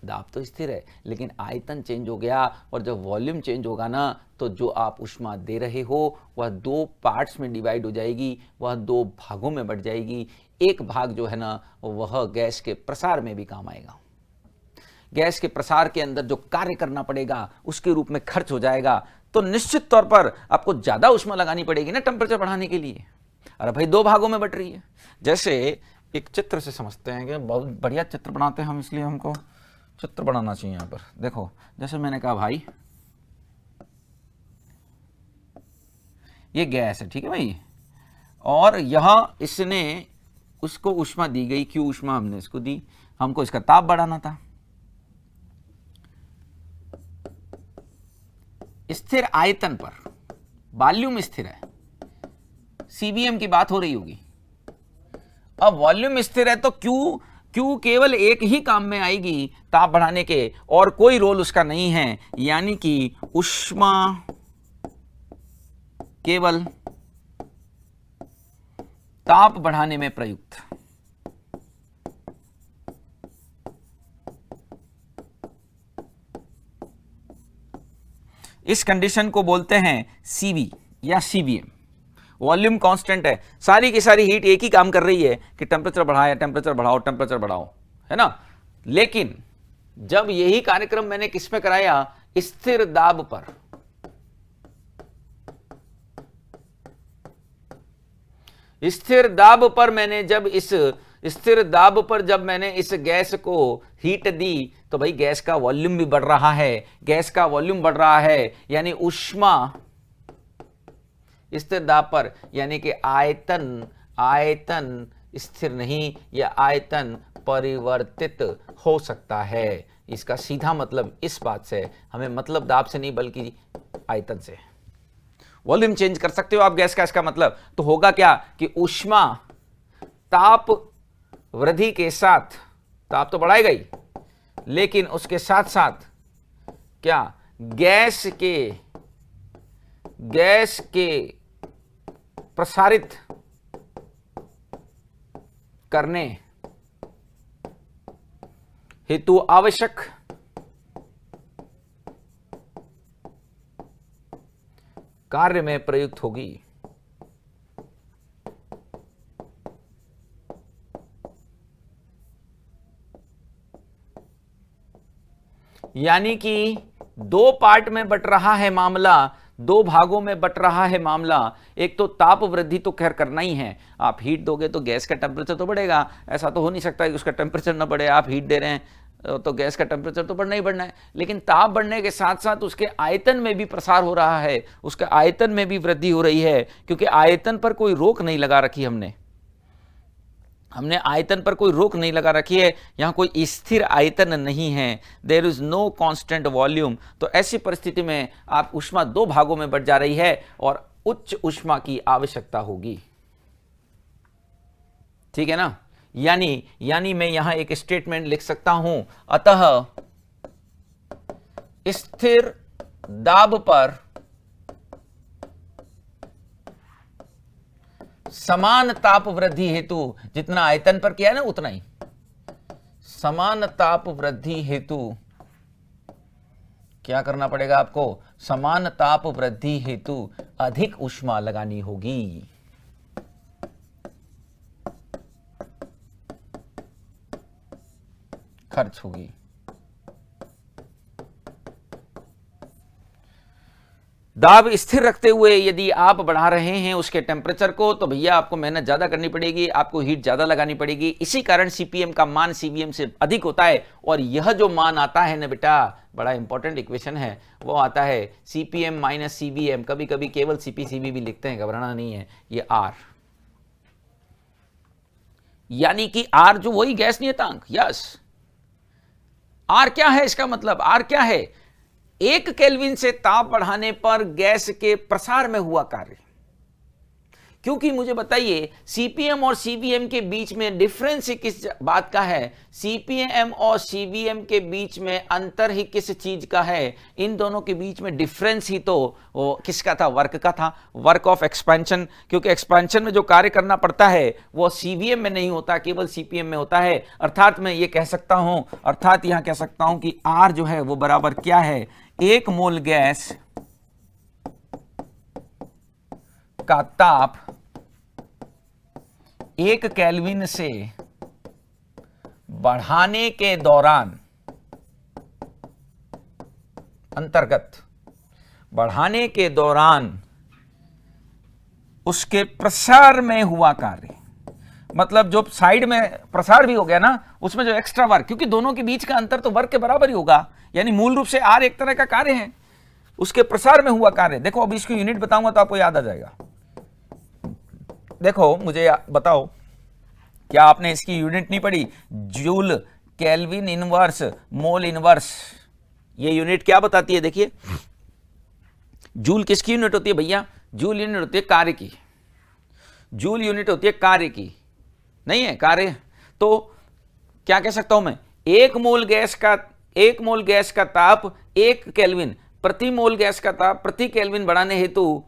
दाब तो स्थिर है लेकिन आयतन चेंज हो गया, और जब वॉल्यूम चेंज होगा ना तो जो आप ऊष्मा दे रहे हो वह 2 पार्ट्स में डिवाइड हो जाएगी, वह 2 भागों में बढ़ जाएगी। एक भाग जो है ना वह गैस के प्रसार में भी काम आएगा, गैस के प्रसार के अंदर जो कार्य करना पड़ेगा उसके रूप में खर्च हो जाएगा। तो निश्चित तौर पर आपको ज्यादा ऊष्मा लगानी पड़ेगी ना टेम्परेचर बढ़ाने के लिए। अरे भाई 2 भागों में बट रही है। जैसे एक चित्र से समझते हैं कि बहुत बढ़िया चित्र बनाते हैं हम, इसलिए हमको चित्र बनाना चाहिए। यहां पर देखो, जैसे मैंने कहा भाई ये गैस है, ठीक है भाई, और यहां इसने उसको ऊष्मा दी गई, क्यों ऊष्मा हमने इसको दी, हमको इसका ताप बढ़ाना था। स्थिर आयतन पर वॉल्यूम स्थिर है, सीवीएम की बात हो रही होगी। अब वॉल्यूम स्थिर है तो क्यू केवल एक ही काम में आएगी, ताप बढ़ाने के, और कोई रोल उसका नहीं है, यानी कि ऊष्मा केवल ताप बढ़ाने में प्रयुक्त। इस कंडीशन को बोलते हैं सीवी या सीवीएम। वॉल्यूम कांस्टेंट है, सारी की सारी हीट एक ही काम कर रही है कि टेम्परेचर बढ़ाया, टेम्परेचर बढ़ाओ, टेम्परेचर बढ़ाओ, है ना। लेकिन जब यही कार्यक्रम मैंने किस पे कराया, स्थिर दाब पर, स्थिर दाब पर मैंने जब इस स्थिर दाब पर जब मैंने इस गैस को हीट दी तो भाई गैस का वॉल्यूम भी बढ़ रहा है, गैस का वॉल्यूम बढ़ रहा है, यानी ऊष्मा स्थिर दाब पर, यानी कि आयतन आयतन स्थिर नहीं, या आयतन परिवर्तित हो सकता है। इसका सीधा मतलब इस बात से, हमें मतलब दाब से नहीं बल्कि आयतन से। वॉल्यूम चेंज कर सकते हो आप गैस का, इसका मतलब तो होगा क्या कि ऊष्मा ताप वृद्धि के साथ, ताप तो बढ़ाएगा ही, लेकिन उसके साथ साथ क्या, गैस के प्रसारित करने हेतु आवश्यक कार्य में प्रयुक्त होगी। यानी कि दो पार्ट में बट रहा है मामला, दो भागों में बट रहा है मामला। एक तो ताप वृद्धि तो खैर करना ही है, आप हीट दोगे तो गैस का टेम्परेचर तो बढ़ेगा, ऐसा तो हो नहीं सकता कि उसका टेम्परेचर ना बढ़े। आप हीट दे रहे हैं तो गैस का टेम्परेचर तो बढ़ना ही बढ़ना है, लेकिन ताप बढ़ने के साथ साथ उसके आयतन में भी प्रसार हो रहा है, उसके आयतन में भी वृद्धि हो रही है, क्योंकि आयतन पर कोई रोक नहीं लगा रखी हमने आयतन पर कोई रोक नहीं लगा रखी है, यहां कोई स्थिर आयतन नहीं है, there is no constant volume. तो ऐसी परिस्थिति में आप ऊष्मा दो भागों में बढ़ जा रही है और उच्च ऊष्मा की आवश्यकता होगी, ठीक है ना। यानी मैं यहां एक स्टेटमेंट लिख सकता हूं, अतः स्थिर दाब पर समान ताप वृद्धि हेतु, जितना आयतन पर किया है ना उतना ही, समान ताप वृद्धि हेतु क्या करना पड़ेगा आपको, समान ताप वृद्धि हेतु अधिक ऊष्मा लगानी होगी। खर्च होगी। दाब स्थिर रखते हुए यदि आप बढ़ा रहे हैं उसके टेम्परेचर को, तो भैया आपको मेहनत ज्यादा करनी पड़ेगी, आपको हीट ज्यादा लगानी पड़ेगी। इसी कारण सीपीएम का मान सीवीएम से अधिक होता है। और यह जो मान आता है ना बेटा, बड़ा इंपॉर्टेंट इक्वेशन है, वो आता है सीपीएम माइनस सीवीएम, कभी कभी केवल सीपीसीवी भी लिखते हैं, घबराना नहीं है, ये आर, यानी कि आर जो वही गैस नियतांक, यस। आर क्या है, इसका मतलब आर क्या है, 1 केल्विन से ताप बढ़ाने पर गैस के प्रसार में हुआ कार्य। क्योंकि मुझे बताइए सीपीएम और सीवीएम के बीच में डिफरेंस ही किस बात का है, सीपीएम और सीवीएम के बीच में अंतर ही किस चीज का है, इन दोनों के बीच में डिफरेंस ही तो वो किसका था, वर्क का था, वर्क ऑफ एक्सपेंशन। क्योंकि एक्सपेंशन में जो कार्य करना पड़ता है वो सीवीएम में नहीं होता, केवल सीपीएम में होता है। अर्थात मैं ये कह सकता हूं, अर्थात यहां कह सकता हूं कि आर जो है वो बराबर क्या है, 1 मोल गैस का ताप 1 केल्विन से बढ़ाने के दौरान, अंतर्गत बढ़ाने के दौरान उसके प्रसार में हुआ कार्य। मतलब जो साइड में प्रसार भी हो गया ना, उसमें जो एक्स्ट्रा वर्क, क्योंकि दोनों के बीच का अंतर तो वर्क के बराबर ही होगा, यानी मूल रूप से आर एक तरह का कार्य है, उसके प्रसार में हुआ कार्य। देखो अभी इसकी यूनिट बताऊंगा तो आपको याद आ जाएगा। देखो मुझे बताओ, क्या आपने इसकी यूनिट नहीं पढ़ी, joule kelvin inverse mole inverse, ये यूनिट क्या बताती है, देखिए जूल किसकी यूनिट होती है भैया, जूल यूनिट होती है कार्य की, जूल यूनिट होती है कार्य की, नहीं है कार्य। तो क्या कह सकता हूं मैं, 1 मोल गैस का ताप 1 केल्विन, प्रति मोल गैस का ताप प्रति केल्विन बढ़ाने हेतु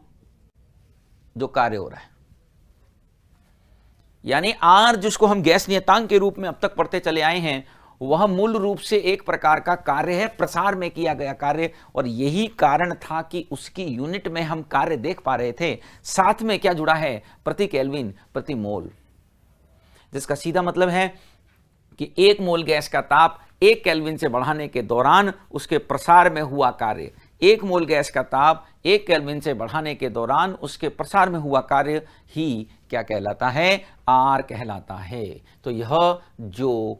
जो कार्य हो रहा है, यानी आर जिसको हम गैस नियतांक के रूप में अब तक पढ़ते चले आए हैं, वह मूल रूप से एक प्रकार का कार्य है, प्रसार में किया गया कार्य। और यही कारण था कि उसकी यूनिट में हम कार्य देख पा रहे थे। साथ में क्या जुड़ा है, प्रति केल्विन प्रति मोल, जिसका सीधा मतलब है कि 1 मोल गैस का ताप 1 केल्विन से बढ़ाने के दौरान उसके प्रसार में हुआ कार्य। 1 मोल गैस का ताप 1 केल्विन से बढ़ाने के दौरान उसके प्रसार में हुआ कार्य ही क्या कहलाता है? आर कहलाता है। तो यह जो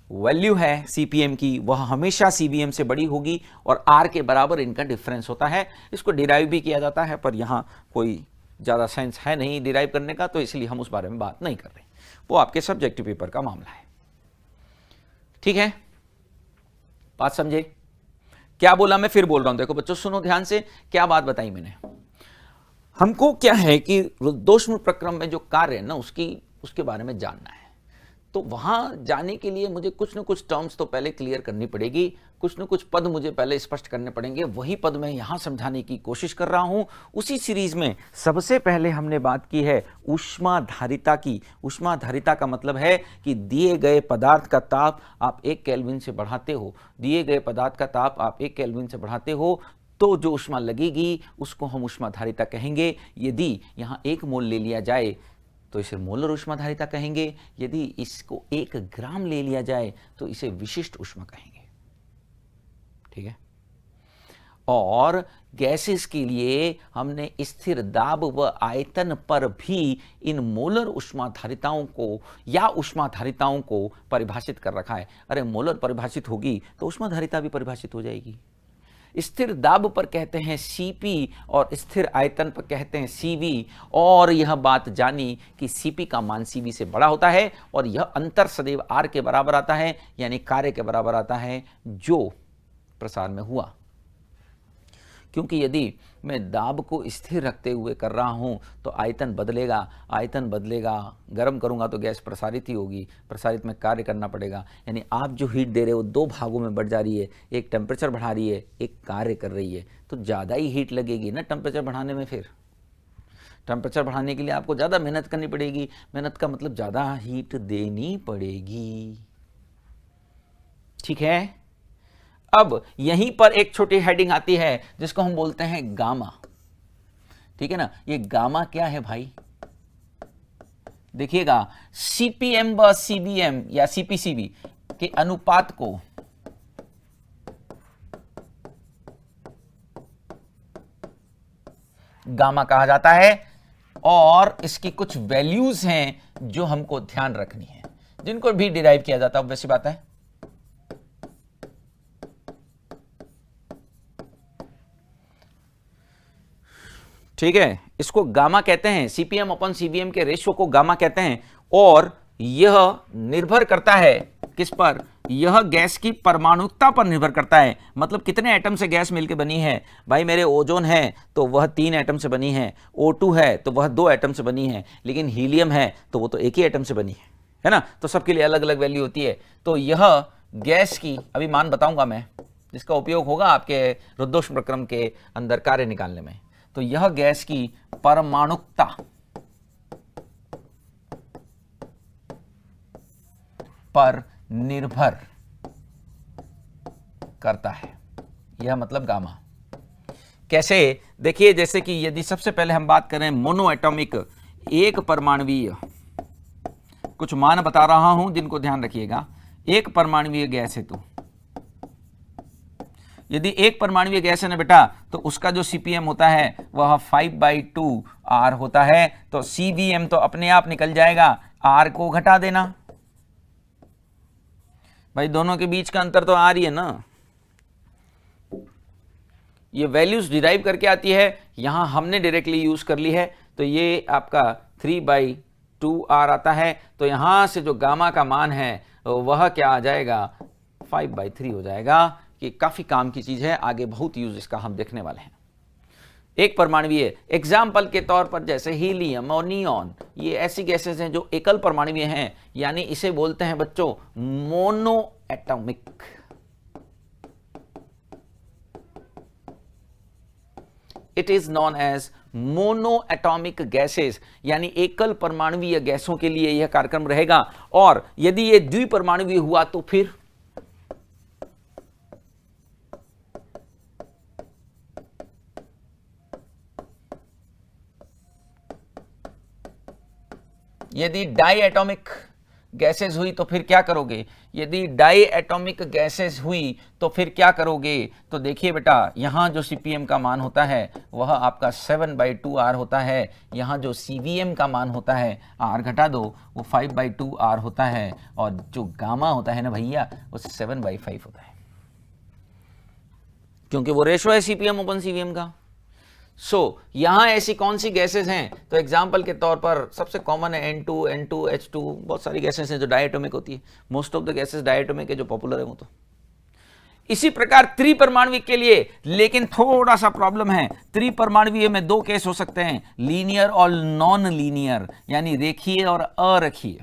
वैल्यू है सीपीएम की वह हमेशा सीबीएम से बड़ी होगी और आर के बराबर इनका डिफरेंस होता है। इसको डिराइव भी किया जाता है, पर यहाँ कोई ज़्यादा सेंस है नहीं डिराइव करने का, तो इसलिए हम उस बारे में बात नहीं कर रहे, वो आपके सब्जेक्टिव पेपर का मामला है। ठीक है, बात समझे? क्या बोला मैं फिर बोल रहा हूं, देखो बच्चों सुनो ध्यान से, क्या बात बताई मैंने। हमको क्या है कि रुद्धोष्म प्रक्रम में जो कार्य है ना उसके बारे में जानना है। तो वहां जाने के लिए मुझे कुछ न कुछ टर्म्स तो पहले क्लियर करनी पड़ेगी, कुछ न कुछ पद मुझे पहले स्पष्ट करने पड़ेंगे। वही पद मैं यहां समझाने की कोशिश कर रहा हूं। उसी सीरीज में सबसे पहले हमने बात की है ऊष्माधारिता की। ऊष्माधारिता का मतलब है कि दिए गए पदार्थ का ताप आप 1 केल्विन से बढ़ाते हो, दिए गए पदार्थ का ताप आप 1 केल्विन से बढ़ाते हो तो जो ऊष्मा लगेगी उसको हम ऊष्माधारिता कहेंगे। यदि यहाँ 1 मोल ले लिया जाए तो इसे मोलर ऊष्माधारिता कहेंगे। यदि इसको 1 ग्राम ले लिया जाए तो इसे विशिष्ट ऊष्मा कहेंगे। ठीक है, और गैसेस के लिए हमने स्थिर दाब व आयतन पर भी इन मोलर ऊष्माधारिताओं को या ऊष्माधारिताओं को परिभाषित कर रखा है। अरे मोलर परिभाषित होगी तो ऊष्माधारिता भी परिभाषित हो जाएगी। स्थिर दाब पर कहते हैं Cp और स्थिर आयतन पर कहते हैं Cv, और यह बात जानी कि Cp का मान Cv से बड़ा होता है और यह अंतर सदैव R के बराबर आता है, यानी कार्य के बराबर आता है जो प्रसार में हुआ। क्योंकि यदि मैं दाब को स्थिर रखते हुए कर रहा हूं तो आयतन बदलेगा, आयतन बदलेगा, गर्म करूंगा तो गैस प्रसारित ही होगी, प्रसारित में कार्य करना पड़ेगा। यानी आप जो हीट दे रहे हो 2 भागों में बढ़ जा रही है, एक टेम्परेचर बढ़ा रही है, एक कार्य कर रही है, तो ज़्यादा ही हीट लगेगी ना टेम्परेचर बढ़ाने में। फिर टेम्परेचर बढ़ाने के लिए आपको ज़्यादा मेहनत करनी पड़ेगी, मेहनत का मतलब ज़्यादा हीट देनी पड़ेगी। ठीक है, अब यहीं पर एक छोटी हेडिंग आती है जिसको हम बोलते हैं गामा। ठीक है ना, ये गामा क्या है भाई? देखिएगा, सीपीएम व सीबीएम या सीपीसीबी के अनुपात को गामा कहा जाता है और इसकी कुछ वैल्यूज हैं जो हमको ध्यान रखनी है, जिनको भी डिराइव किया जाता है, वैसी बात है। ठीक है, इसको गामा कहते हैं, सीपीएम अपन सीबीएम के रेशियो को गामा कहते हैं, और यह निर्भर करता है किस पर? यह गैस की परमाणुकता पर निर्भर करता है। मतलब कितने एटम से गैस मिलकर बनी है। भाई मेरे ओजोन है तो वह 3 एटम से बनी है, O2 है तो वह 2 एटम से बनी है, लेकिन हीलियम है तो वो तो 1 ही एटम से बनी है ना। तो सबके लिए अलग अलग वैल्यू होती है। तो यह गैस की अभी मान बताऊंगा मैं, जिसका उपयोग होगा आपके रुद्धोष्म प्रक्रम के अंदर कार्य निकालने में। तो यह गैस की परमाणुकता पर निर्भर करता है। यह मतलब गामा। कैसे? देखिए, जैसे कि यदि सबसे पहले हम बात करें मोनो एटॉमिक, एक परमाणुवीय, कुछ मान बता रहा हूं जिनको ध्यान रखिएगा। एक परमाणुवीय गैस है तो यदि एक परमाणुवीय गैस है ना बेटा, तो उसका जो सीपीएम होता है वह 5/2 R होता है। तो सीबीएम तो अपने आप निकल जाएगा, R को घटा देना। भाई दोनों के बीच का अंतर तो R ही है ना। ये वैल्यूज डिराइव करके आती है, यहां हमने डायरेक्टली यूज कर ली है। तो ये आपका 3/2 R आता है। तो यहां से जो गामा का मान है वह क्या आ जाएगा? 5/3 हो जाएगा। कि काफी काम की चीज है, आगे बहुत यूज इसका हम देखने वाले हैं। एक परमाणुवीय एग्जाम्पल के तौर पर जैसे हीलियम और नियॉन, ये ऐसी गैसेस हैं जो एकल परमाणुवीय हैं, यानी इसे बोलते हैं बच्चों mono atomic. It is known as mono atomic gases, यानी एकल परमाणुवीय गैसों के लिए यह कार्यक्रम रहेगा। और यदि यह द्विपरमाणुवीय हुआ तो फिर यदि डाई एटॉमिक गैसेस हुई तो फिर क्या करोगे, यदि डाई एटॉमिक गैसेस हुई तो फिर क्या करोगे, तो देखिए बेटा यहाँ जो CPM का मान होता है वह आपका 7/2R होता है, यहाँ जो CVM का मान होता है R घटा दो वो 5/2R होता है, और जो गामा होता है ना भैया वो 7/5 होता है, क्योंकि वो रेशो है CPM अपन CVM का। यहां ऐसी कौन सी गैसेस हैं, तो एग्जांपल के तौर पर सबसे कॉमन है N2, N2, H2, बहुत सारी गैसेस हैं जो डायटोमिक होती है, most of the gases diatomic है जो पॉपुलर है वो तो। इसी प्रकार त्रिपरमाणविक के लिए लेकिन थोड़ा सा प्रॉब्लम है, त्रिपरमाणवीय में दो केस हो सकते हैं, लीनियर और नॉन लीनियर, यानी रेखीय और अरेखीय।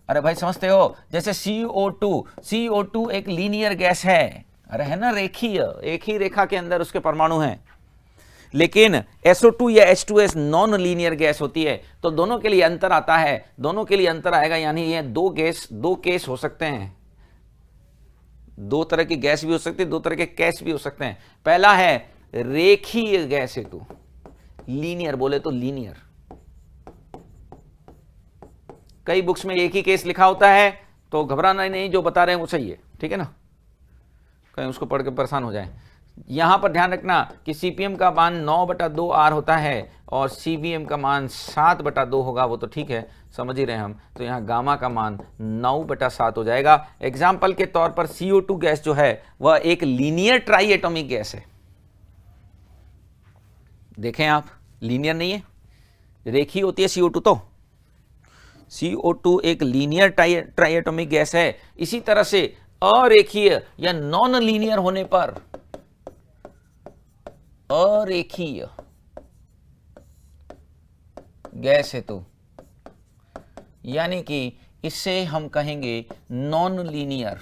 अरे भाई समझते हो, जैसे CO2 एक लीनियर गैस है, अरे है ना रेखीय, एक ही रेखा के अंदर उसके परमाणु हैं, लेकिन SO2 या H2S नॉन लीनियर गैस होती है, तो दोनों के लिए अंतर आता है, दोनों के लिए अंतर आएगा, यानी ये दो केस हो सकते हैं, दो तरह की गैस भी हो सकती है, दो तरह के केस भी हो सकते हैं। पहला है रेखीय गैस हेतु, लीनियर बोले तो लीनियर, कई बुक्स में एक ही केस लिखा होता है, तो घबराना नहीं, जो बता रहे हैं वो सही है, ठीक है ना, कहीं उसको पढ़ के परेशान हो जाए। यहां पर ध्यान रखना कि CPM का मान 9/2R होता है और CVM का मान 7/2 होगा, वो तो ठीक है, समझ ही रहे हम, तो यहाँ गामा का मान 9/7 हो जाएगा। एग्जाम्पल के तौर पर CO2 गैस जो है वह एक लीनियर ट्राई एटॉमिक गैस है, देखें आप, लीनियर नहीं है, रेखीय होती है CO2 तो, CO2 एक लीनियर ट्राई एटॉमिक गैस है। इसी तरह से अरेखीय या नॉन लीनियर होने पर, अरेखीय गैस है तो, यानी कि इससे हम कहेंगे non linear,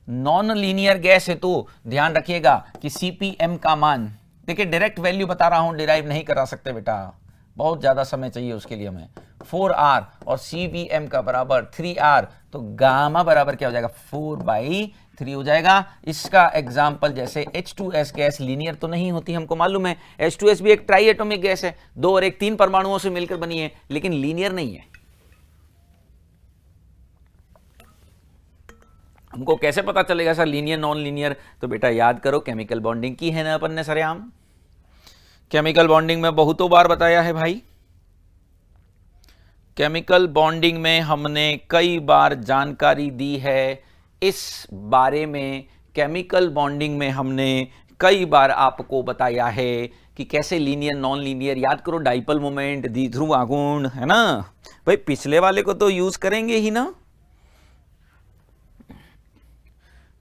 non linear gas है तो ध्यान रखिएगा कि CPM का मान, देखिए डायरेक्ट वैल्यू बता रहा हूं, डिराइव नहीं करा सकते बेटा, बहुत ज्यादा समय चाहिए उसके लिए हमें, 4R और CVM का बराबर 3R, तो गामा बराबर क्या हो जाएगा 4/3 हो जाएगा। इसका एग्जाम्पल जैसे H2S गैस लीनियर तो नहीं होती, हमको मालूम है, H2S भी एक ट्राई एटॉमिक गैस है, 2 और 1 3 परमाणुओं से मिलकर बनी है, लेकिन लीनियर नहीं है। हमको कैसे पता चलेगा सर लीनियर नॉन लीनियर, तो बेटा याद करो, केमिकल बॉन्डिंग की है ना अपन ने सरेआम, केमिकल बॉन्डिंग में बहुतों बार बताया है भाई, केमिकल बॉन्डिंग में हमने कई बार जानकारी दी है इस बारे में, केमिकल बॉन्डिंग में हमने कई बार आपको बताया है कि कैसे लीनियर नॉन लीनियर, याद करो डाइपोल मोमेंट, द्विध्रुव आघूर्ण, है ना भाई, पिछले वाले को तो यूज करेंगे ही ना,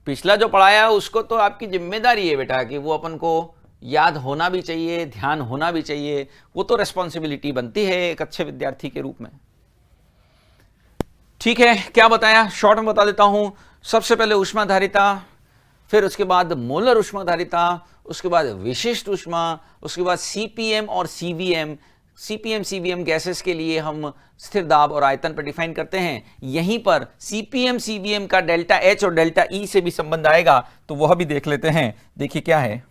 पिछला जो पढ़ाया उसको तो आपकी जिम्मेदारी है बेटा कि वो अपन को याद होना भी चाहिए, ध्यान होना भी चाहिए, वो तो रेस्पॉन्सिबिलिटी बनती है एक अच्छे विद्यार्थी के रूप में। ठीक है, क्या बताया, शॉर्ट में बता देता हूं, सबसे पहले ऊष्माधारिता, फिर उसके बाद मोलर ऊष्माधारिता, उसके बाद विशिष्ट ऊष्मा, उसके बाद CPM और CVM, CPM CVM गैसेस के लिए हम स्थिर दाब और आयतन पर डिफाइन करते हैं, यहीं पर CPM CVM का डेल्टा H और डेल्टा E से भी संबंध आएगा, तो वह भी देख लेते हैं। देखिए क्या है,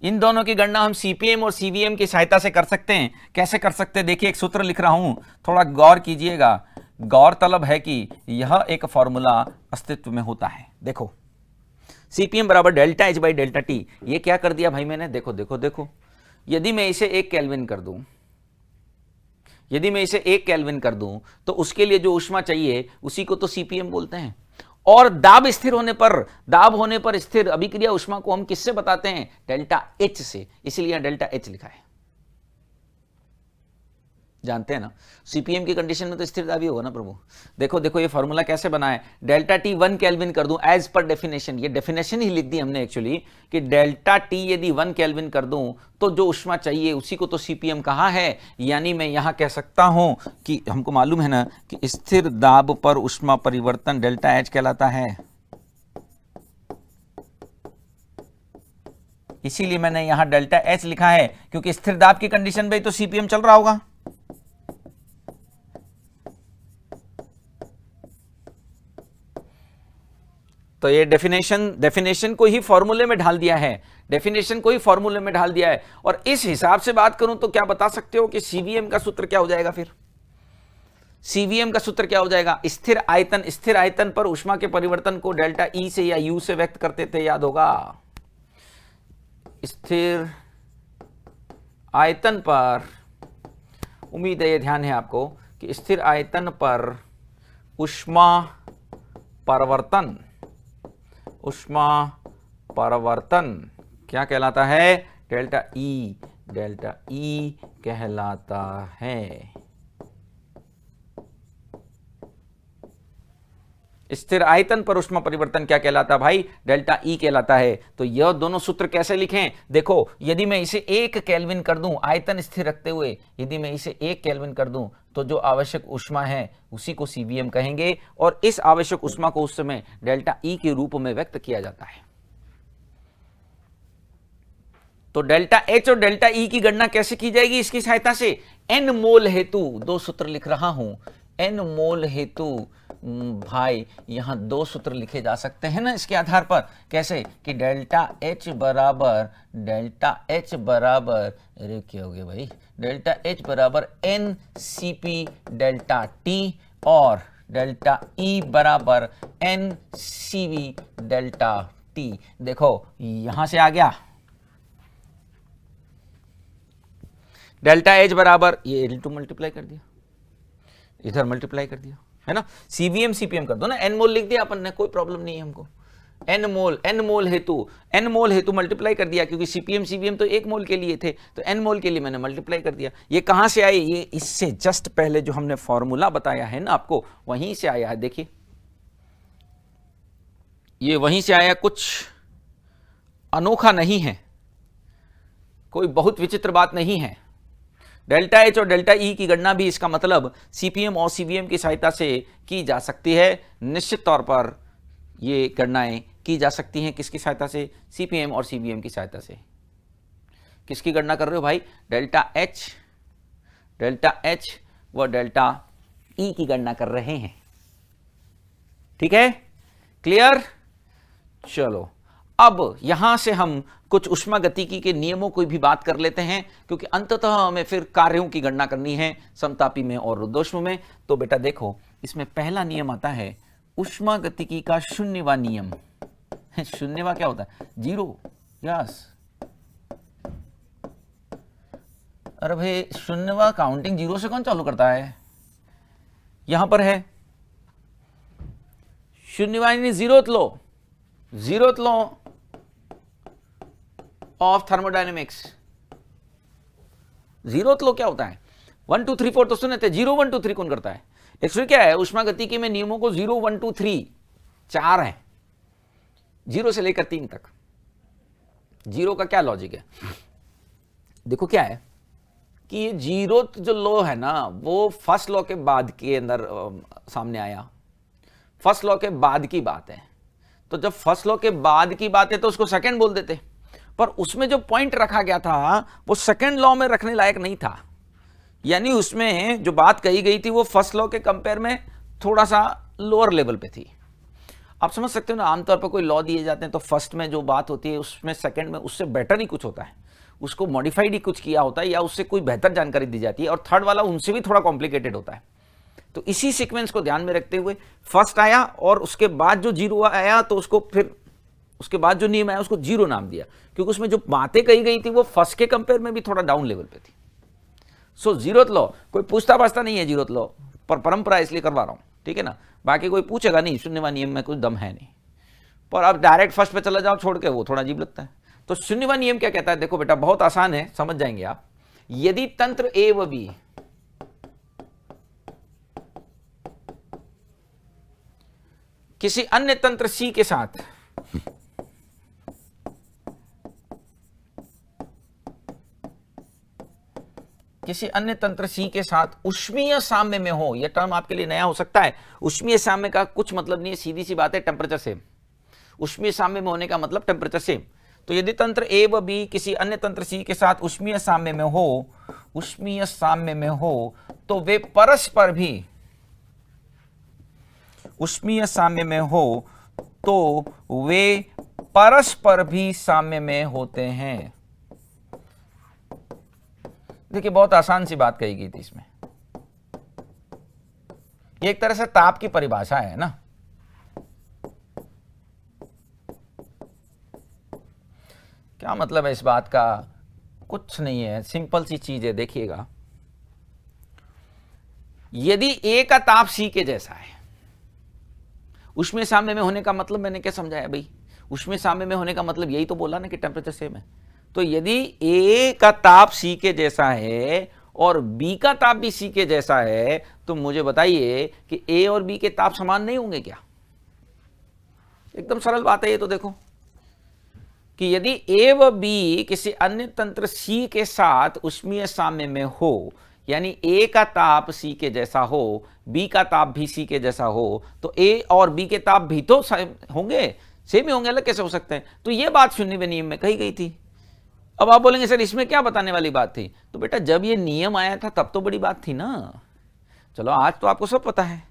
इन दोनों की गणना हम CPM और CVM की सहायता से कर सकते हैं। कैसे कर सकते हैं, देखिए एक सूत्र लिख रहा हूं, थोड़ा गौर कीजिएगा, गौरतलब है कि यह एक फॉर्मूला अस्तित्व में होता है। देखो CPM बराबर delta H by delta T, ये क्या कर दिया भाई मैंने, देखो देखो देखो, यदि मैं इसे 1 केल्विन कर दूं, यदि मैं इसे 1 केल्विन कर दूं तो उसके लिए जो ऊष्मा चाहिए उसी को तो CPM बोलते हैं, और दाब स्थिर होने पर, दाब होने पर स्थिर अभिक्रिया ऊष्मा को हम किससे बताते हैं, डेल्टा H से, इसलिए डेल्टा H लिखा है, जानते हैं ना, CPM की कंडीशन में तो स्थिर दाब ही होगा ना प्रभु। देखो देखो ये फॉर्मूला कैसे बना है, डेल्टा T 1 केल्विन कर दूं एज पर डेफिनेशन, ये डेफिनेशन ही लिख दी हमने एक्चुअली कि डेल्टा T यदि 1 केल्विन कर दूं तो जो ऊष्मा चाहिए उसी को तो CPM कहा है, यानी मैं यहां कह सकता हूं कि हमको मालूम है ना कि स्थिर दाब पर ऊष्मा परिवर्तन डेल्टा H कहलाता है, इसीलिए मैंने यहां डेल्टा H लिखा है, क्योंकि स्थिर दाब की कंडीशन में तो CPM चल रहा होगा। तो ये डेफिनेशन को ही फॉर्मूले में ढाल दिया है, डेफिनेशन को ही फॉर्मूले में ढाल दिया है। और इस हिसाब से बात करूं तो क्या बता सकते हो कि सीवीएम का सूत्र क्या हो जाएगा? फिर सीवीएम का सूत्र क्या हो जाएगा? स्थिर आयतन पर ऊष्मा के परिवर्तन को डेल्टा ई से या यू से व्यक्त करते थे, याद होगा। स्थिर आयतन पर, उम्मीद है ये ध्यान है आपको, कि स्थिर आयतन पर ऊष्मा परिवर्तन क्या कहलाता है? डेल्टा ई कहलाता है। स्थिर आयतन पर ऊष्मा परिवर्तन क्या कहलाता है भाई? डेल्टा ई कहलाता है। तो यह दोनों सूत्र कैसे लिखें? देखो, यदि मैं इसे 1 केल्विन कर दूं, आयतन स्थिर रखते हुए यदि मैं इसे 1 केल्विन कर दूं, तो जो आवश्यक ऊष्मा है उसी को सीवीएम कहेंगे, और इस आवश्यक ऊष्मा को उस समय डेल्टा ई के रूप में व्यक्त किया जाता है। तो डेल्टा एच और डेल्टा ई की गणना कैसे की जाएगी? इसकी सहायता से। एन मोल हेतु 2 सूत्र लिख रहा हूं। एन मोल हेतु भाई यहां 2 सूत्र लिखे जा सकते हैं ना इसके आधार पर। कैसे? कि डेल्टा एच बराबर अरे क्या हो गया भाई, डेल्टा एच बराबर एन सीपी डेल्टा टी, और डेल्टा ई बराबर एन सीवी डेल्टा टी। देखो यहां से आ गया डेल्टा एच बराबर, ये L2 मल्टीप्लाई कर दिया, इधर मल्टीप्लाई कर दिया, है ना। सीवीएम सीपीएम कर दो ना, एन मोल लिख दिया अपन ने, कोई प्रॉब्लम नहीं है हमको। एन मोल हेतु मल्टीप्लाई कर दिया, क्योंकि सीपीएम सीवीएम तो 1 मोल के लिए थे, तो एन मोल के लिए मैंने मल्टीप्लाई कर दिया। ये कहां से आए? ये इससे जस्ट पहले जो हमने फॉर्मूला बताया है ना आपको, वहीं से आया है। देखिए ये वहीं से आया, कुछ अनोखा नहीं है, कोई बहुत विचित्र बात नहीं है। डेल्टा एच और डेल्टा ई की गणना भी इसका मतलब सीपीएम और सीवीएम की सहायता से की जा सकती है। निश्चित तौर पर ये गणनाएं की जा सकती हैं किसकी सहायता से? सीपीएम और सीवीएम की सहायता से। किसकी गणना कर रहे हो भाई? डेल्टा एच व डेल्टा ई की गणना कर रहे हैं। ठीक है, क्लियर? चलो अब यहां से हम कुछ ऊष्मागतिकी के नियमों की भी बात कर लेते हैं, क्योंकि अंततः हमें फिर कार्यों की गणना करनी है समतापी में और रुद्धोष्म में। तो बेटा देखो, इसमें पहला नियम आता है ऊष्मागतिकी का शून्यवा नियम। शून्यवा क्या होता है? 0। यस, अरे भाई शून्यवा काउंटिंग 0 से कौन चालू करता है? यहां पर है शून्यवा यानी zeroth law of thermodynamics. Zeroth law क्या होता है? 1 2 3 4 तो सुने थे, 0 1 2 3 कौन करता है? एक्चुअली क्या है, ऊष्मागतिकी में नियमों को 0 1 2 3 4 है, 0 से लेकर 3 तक। 0 का क्या लॉजिक है? देखो क्या है कि ये जीरोथ जो लॉ है ना, वो फर्स्ट लॉ के बाद के अंदर सामने आया। फर्स्ट लॉ के बाद की बात है, तो जब फर्स्ट लॉ के बाद की बात है तो उसको सेकंड बोल देते, पर उसमें जो पॉइंट रखा गया था वो सेकंड लॉ में रखने लायक नहीं था। यानी उसमें जो बात कही गई थी वो फर्स्ट लॉ के कंपेयर में थोड़ा सा लोअर लेवल पे थी। आप समझ सकते हो ना, आमतौर पर कोई लॉ दिए जाते हैं तो फर्स्ट में जो बात होती है उसमें सेकंड में उससे बेटर ही कुछ होता है, उसको मॉडिफाइड ही कुछ किया होता है या उससे कोई बेहतर जानकारी दी जाती है, और थर्ड वाला उनसे भी थोड़ा कॉम्प्लिकेटेड होता है। तो इसी सीक्वेंस को ध्यान में रखते हुए फर्स्ट आया और उसके बाद जो 0 आया तो उसको फिर उसके बाद जो नियम आया उसको 0 नाम दिया, क्योंकि उसमें जो बातें कही गई थी वो फर्स्ट के कंपेयर में भी थोड़ा डाउन लेवल पे थी। सो जीरोथ लॉ कोई पूछता पाछता नहीं है, जीरोथ लॉ पर परंपरा इसलिए करवा रहा हूं, ठीक है ना। बाकी कोई पूछेगा नहीं, शून्यवा नियम में कुछ दम है नहीं, पर अब डायरेक्ट फर्स्ट पे चला जाओ छोड़ के, वो थोड़ा अजीब लगता है। तो शून्यवा नियम क्या कहता है? देखो बेटा बहुत आसान है, समझ जाएंगे आप। यदि तंत्र ए व बी किसी अन्य तंत्र सी के साथ ऊष्मीय साम्य में हो, यह टर्म आपके लिए नया हो सकता है। ऊष्मीय साम्य का कुछ मतलब नहीं है, सीधी सी बात है, टेम्परेचर सेम। ऊष्मीय साम्य में होने का मतलब टेम्परेचर सेम। तो यदि तंत्र ए व बी किसी अन्य तंत्र सी के साथ ऊष्मीय साम्य में हो तो वे परस्पर भी ऊष्मीय साम्य में हो तो वे परस्पर भी साम्य में होते हैं। देखिए बहुत आसान सी बात कही गई थी इसमें। ये एक तरह से ताप की परिभाषा है ना। क्या मतलब है इस बात का? कुछ नहीं है, सिंपल सी चीज है, देखिएगा। यदि ए का ताप सी के जैसा है, ऊष्मीय साम्य में होने का मतलब मैंने क्या समझाया भाई? ऊष्मीय साम्य में होने का मतलब यही तो बोला ना कि टेम्परेचर सेम है। तो यदि ए का ताप सी के जैसा है और बी का ताप भी सी के जैसा है, तो मुझे बताइए कि ए और बी के ताप समान नहीं होंगे क्या? एकदम सरल बात है ये तो। देखो कि यदि ए व बी किसी अन्य तंत्र सी के साथ ऊष्मीय साम्य में हो, यानी ए का ताप सी के जैसा हो, बी का ताप भी सी के जैसा हो, तो ए और बी के ताप भी तो होंगे, सेम ही होंगे, अलग कैसे हो सकते हैं? तो यह बात शून्यवें नियम में कही गई थी। अब आप बोलेंगे सर इसमें क्या बताने वाली बात थी? तो बेटा जब ये नियम आया था तब तो बड़ी बात थी ना। चलो आज तो आपको सब पता है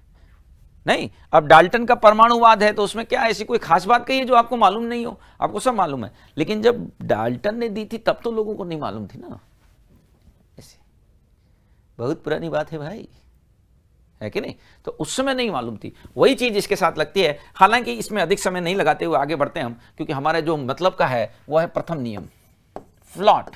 नहीं। अब डाल्टन का परमाणुवाद है तो उसमें क्या ऐसी कोई खास बात कही है जो आपको मालूम नहीं हो? आपको सब मालूम है, लेकिन जब डाल्टन ने दी थी तब तो लोगों को नहीं मालूम थी ना। ऐसे बहुत पुरानी बात है भाई, है कि नहीं? तो उस समय नहीं मालूम थी। वही चीज इसके साथ लगती है। हालांकि इसमें अधिक समय नहीं लगाते हुए आगे बढ़ते हैं हम, क्योंकि हमारे जो मतलब का है वह है प्रथम नियम, फ्लॉट,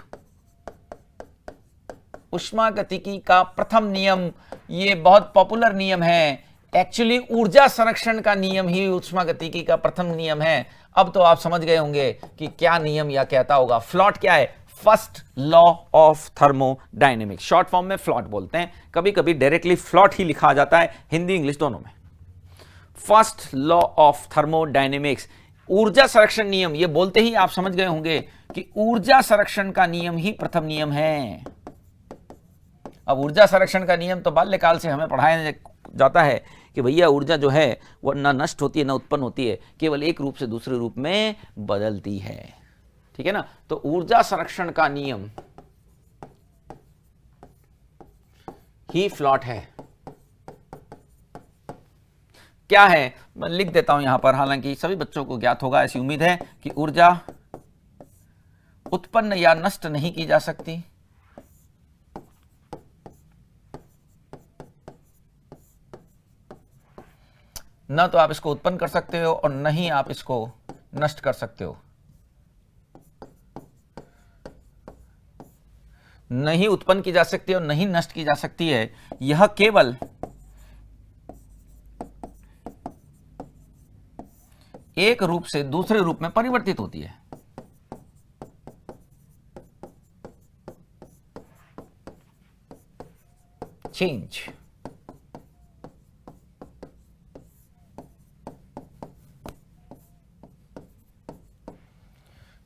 ऊष्मागतिकी का प्रथम नियम। ये बहुत पॉपुलर नियम है। एक्चुअली ऊर्जा संरक्षण का नियम ही ऊष्मागतिकी का प्रथम नियम है। अब तो आप समझ गए होंगे कि क्या नियम या कहता होगा। फ्लॉट क्या है? First law of thermodynamics, short form में फ्लॉट बोलते हैं। कभी कभी डायरेक्टली फ्लॉट ही लिखा जाता है, हिंदी इंग्लिश दोनों में। फर्स्ट लॉ ऑफ थर्मोडायनेमिक्स, ऊर्जा संरक्षण नियम। ये बोलते ही आप समझ गए होंगे कि ऊर्जा संरक्षण का नियम ही प्रथम नियम है। अब ऊर्जा संरक्षण का नियम तो बाल्यकाल से हमें पढ़ाया जाता है कि भैया ऊर्जा जो है वह न नष्ट होती है न उत्पन्न होती है, केवल एक रूप से दूसरे रूप में बदलती है। ठीक है ना? तो ऊर्जा संरक्षण का नियम ही फ्लॉट है। क्या है मैं लिख देता हूं यहां पर, हालांकि सभी बच्चों को ज्ञात होगा, ऐसी उम्मीद है कि ऊर्जा उत्पन्न या नष्ट नहीं की जा सकती, न तो आप इसको उत्पन्न कर सकते हो और न ही आप इसको नष्ट कर सकते हो। नहीं उत्पन्न की जा सकती और नहीं नष्ट की जा सकती है। यह केवल एक रूप से दूसरे रूप में परिवर्तित होती है। चेंज।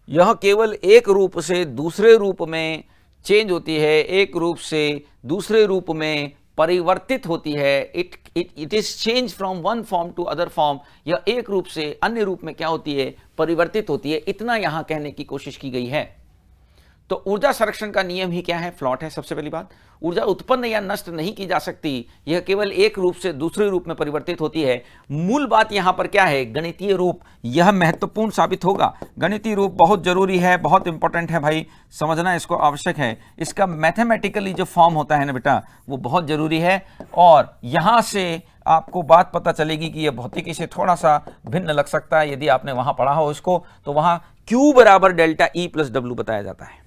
यह केवल एक रूप से दूसरे रूप में चेंज होती है, एक रूप से दूसरे रूप में परिवर्तित होती है। It is change from one form to other form. यह एक रूप से अन्य रूप में क्या होती है? परिवर्तित होती है। इतना यहां कहने की कोशिश की गई है। तो ऊर्जा संरक्षण का नियम ही क्या है? फ्लॉट है। सबसे पहली बात, ऊर्जा उत्पन्न या नष्ट नहीं की जा सकती, यह केवल एक रूप से दूसरे रूप में परिवर्तित होती है। मूल बात यहां पर क्या है? गणितीय रूप। यह महत्वपूर्ण साबित होगा। गणितीय रूप बहुत जरूरी है, बहुत इंपॉर्टेंट है भाई, समझना इसको आवश्यक है। इसका मैथमेटिकली जो फॉर्म होता है ना बेटा, वो बहुत जरूरी है। और यहां से आपको बात पता चलेगी कि यह भौतिकी से थोड़ा सा भिन्न लग सकता है। यदि आपने वहां पढ़ा हो इसको, तो वहां Q बराबर डेल्टा E प्लस W बताया जाता है।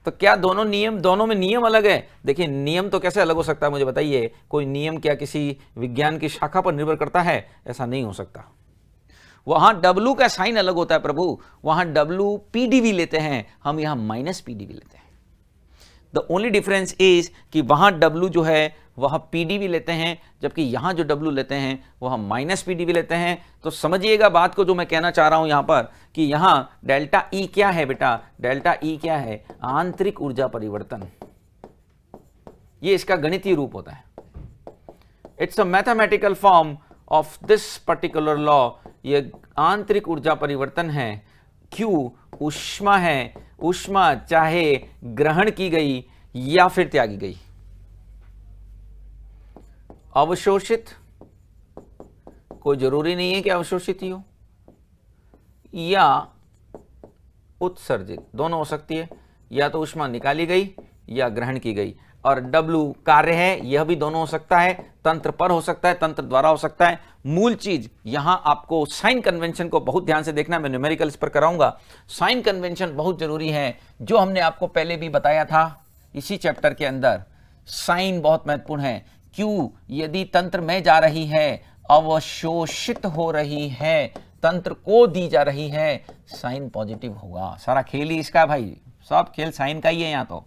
तो क्या दोनों में नियम अलग है? देखिए नियम तो कैसे अलग हो सकता है मुझे बताइए। कोई नियम क्या किसी विज्ञान की शाखा पर निर्भर करता है? ऐसा नहीं हो सकता। वहां W का साइन अलग होता है प्रभु, वहां W PdV लेते हैं, हम यहां माइनस PdV लेते हैं। द ओनली डिफरेंस इज कि वहां W जो है वह PdV लेते हैं, जबकि यहां जो W लेते हैं वह माइनस PdV लेते हैं। तो समझिएगा बात को जो मैं कहना चाह रहा हूं यहां पर, कि यहां डेल्टा E क्या है बेटा? डेल्टा E क्या है? आंतरिक ऊर्जा परिवर्तन। ये इसका गणितीय रूप होता है। It's a mathematical form of this particular law. ये आंतरिक ऊर्जा परिवर्तन है। Q ऊष्मा है। ऊष्मा चाहे ग्रहण की गई या फिर त्यागी गई, अवशोषित कोई जरूरी नहीं है कि अवशोषित ही हो या उत्सर्जित, दोनों हो सकती है, या तो ऊष्मा निकाली गई या ग्रहण की गई। और W कार्य है, यह भी दोनों हो सकता है, तंत्र पर हो सकता है, तंत्र द्वारा हो सकता है। मूल चीज यहां आपको साइन कन्वेंशन को बहुत ध्यान से देखना है, मैं न्यूमेरिकल इस पर कराऊंगा। साइन कन्वेंशन बहुत जरूरी है, जो हमने आपको पहले भी बताया था इसी चैप्टर के अंदर। साइन बहुत महत्वपूर्ण है। क्यों? यदि तंत्र में जा रही है, अवशोषित हो रही है, तंत्र को दी जा रही है, साइन पॉजिटिव होगा। सारा खेल ही इसका भाई, सब खेल साइन का ही है यहां तो।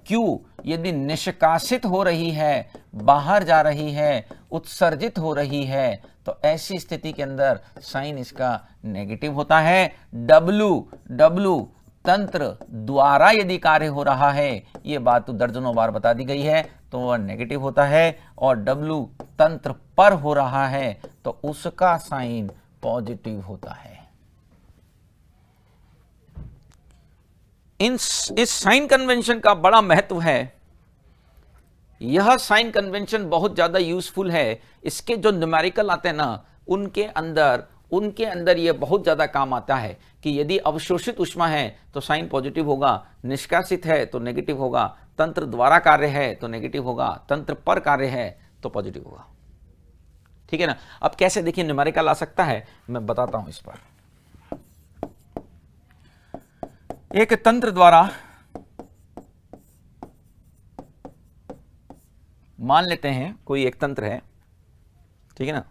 क्यों? यदि निष्कासित हो रही है, बाहर जा रही है, उत्सर्जित हो रही है, तो ऐसी स्थिति के अंदर साइन इसका नेगेटिव होता है। डब्लू तंत्र द्वारा यदि कार्य हो रहा है, ये बात तो दर्जनों बार बता दी गई है, तो वह नेगेटिव होता है। और डब्लू तंत्र पर हो रहा है तो उसका साइन पॉजिटिव होता है। इस साइन कन्वेंशन का बड़ा महत्व है। यह साइन कन्वेंशन बहुत ज्यादा यूजफुल है। इसके जो न्यूमेरिकल आते हैं ना, उनके अंदर यह बहुत ज्यादा काम आता है कि यदि अवशोषित ऊष्मा है तो साइन पॉजिटिव होगा, निष्कासित है तो नेगेटिव होगा, तंत्र द्वारा कार्य है तो नेगेटिव होगा, तंत्र पर कार्य है तो पॉजिटिव होगा। ठीक है ना? अब कैसे देखिए न्यूमेरिकल आ सकता है, मैं बताता हूं इस पर। एक तंत्र द्वारा, मान लेते हैं कोई एक तंत्र है, ठीक है ना,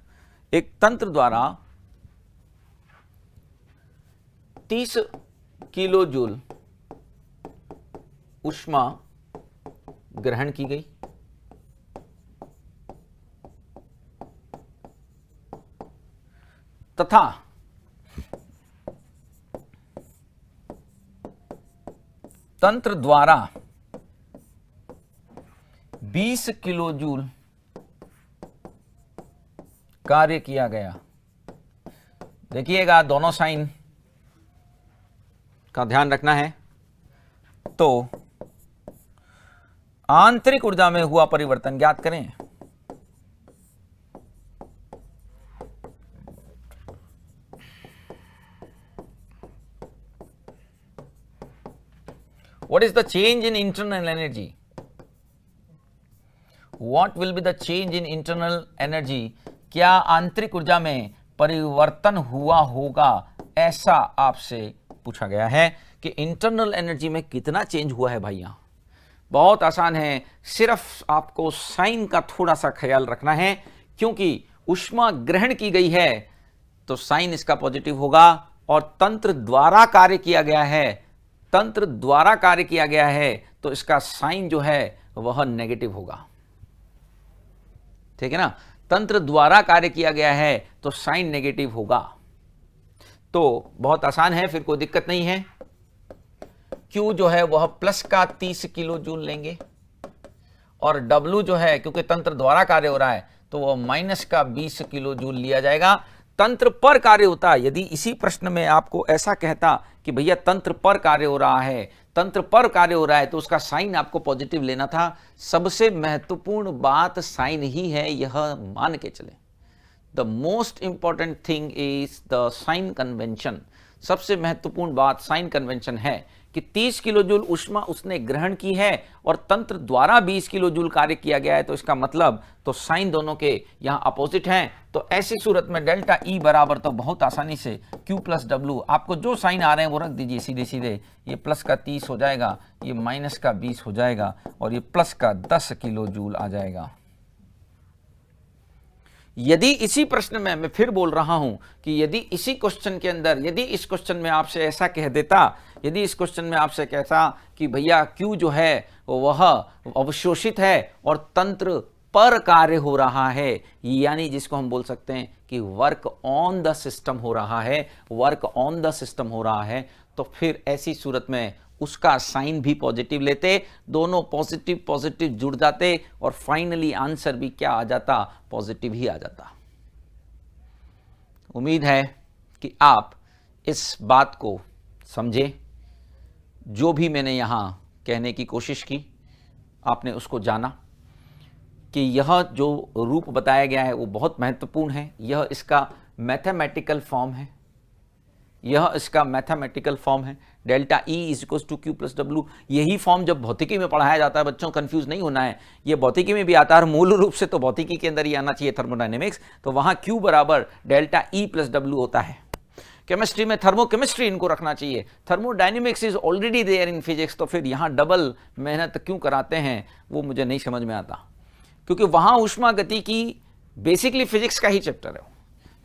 एक तंत्र द्वारा 30 किलो जूल ऊष्मा ग्रहण की गई, तथा तंत्र द्वारा 20 किलो जूल कार्य किया गया। देखिएगा, दोनों साइन का ध्यान रखना है। तो आंतरिक ऊर्जा में हुआ परिवर्तन ज्ञात करें। What is the change in internal energy? What will be the change in internal energy? क्या आंतरिक ऊर्जा में परिवर्तन हुआ होगा, ऐसा आपसे पूछा गया है कि इंटरनल एनर्जी में कितना चेंज हुआ है। भाई यहां बहुत आसान है, सिर्फ आपको साइन का थोड़ा सा ख्याल रखना है। क्योंकि ऊष्मा ग्रहण की गई है तो साइन इसका पॉजिटिव होगा, और तंत्र द्वारा कार्य किया गया है, तंत्र द्वारा कार्य किया गया है तो इसका साइन जो है वह नेगेटिव होगा। ठीक है ना? तंत्र द्वारा कार्य किया गया है तो साइन नेगेटिव होगा। तो बहुत आसान है, फिर कोई दिक्कत नहीं है। Q जो है वह प्लस का 30 किलो जूल लेंगे, और W जो है क्योंकि तंत्र द्वारा कार्य हो रहा है तो वह माइनस का 20 किलो जूल लिया जाएगा। तंत्र पर कार्य होता, यदि इसी प्रश्न में आपको ऐसा कहता कि भैया तंत्र पर कार्य हो रहा है, तंत्र पर कार्य हो रहा है, तो उसका साइन आपको पॉजिटिव लेना था। सबसे महत्वपूर्ण बात साइन ही है, यह मान के चले। The most important thing is the sign convention. सबसे महत्वपूर्ण बात साइन कन्वेंशन है कि 30 किलो जूल ऊष्मा उसने ग्रहण की है और तंत्र द्वारा 20 किलो जूल कार्य किया गया है, तो इसका मतलब तो साइन दोनों के यहां अपोजिट हैं। तो ऐसी सूरत में डेल्टा ई बराबर तो बहुत आसानी से Q प्लस W, आपको जो साइन आ रहे हैं वो रख दीजिए सीधे सीधे। ये प्लस का 30 हो जाएगा, ये माइनस का 20 हो जाएगा, और ये प्लस का 10 किलो जूल आ जाएगा। यदि इसी प्रश्न में मैं फिर बोल रहा हूं कि यदि इसी क्वेश्चन के अंदर, यदि इस क्वेश्चन में आपसे ऐसा कह देता, यदि इस क्वेश्चन में आपसे कहता कि भैया Q जो है वह अवशोषित है और तंत्र पर कार्य हो रहा है, यानी जिसको हम बोल सकते हैं कि वर्क ऑन द सिस्टम हो रहा है, वर्क ऑन द सिस्टम हो रहा है, तो फिर ऐसी सूरत में उसका साइन भी पॉजिटिव लेते, दोनों पॉजिटिव पॉजिटिव जुड़ जाते, और फाइनली आंसर भी क्या आ जाता, पॉजिटिव ही आ जाता। उम्मीद है कि आप इस बात को समझे। जो भी मैंने यहां कहने की कोशिश की आपने उसको जाना। कि यह जो रूप बताया गया है वो बहुत महत्वपूर्ण है। यह इसका मैथमेटिकल फॉर्म है, यह इसका मैथमेटिकल फॉर्म है। Delta E is equal to Q plus W। यही फॉर्म जब भौतिकी में पढ़ाया जाता है, बच्चों कंफ्यूज नहीं होना है, ये भौतिकी में भी आता है और मूल रूप से तो भौतिकी के अंदर ही आना चाहिए थर्मोडायनेमिक्स। तो वहां Q बराबर डेल्टा E प्लस W होता है। केमिस्ट्री में थर्मोकेमिस्ट्री इनको रखना चाहिए। Thermodynamics is already there in physics, तो फिर यहाँ डबल मेहनत क्यों कराते हैं वो मुझे नहीं समझ में आता, क्योंकि वहां ऊष्मा गति की बेसिकली फिजिक्स का ही चैप्टर है।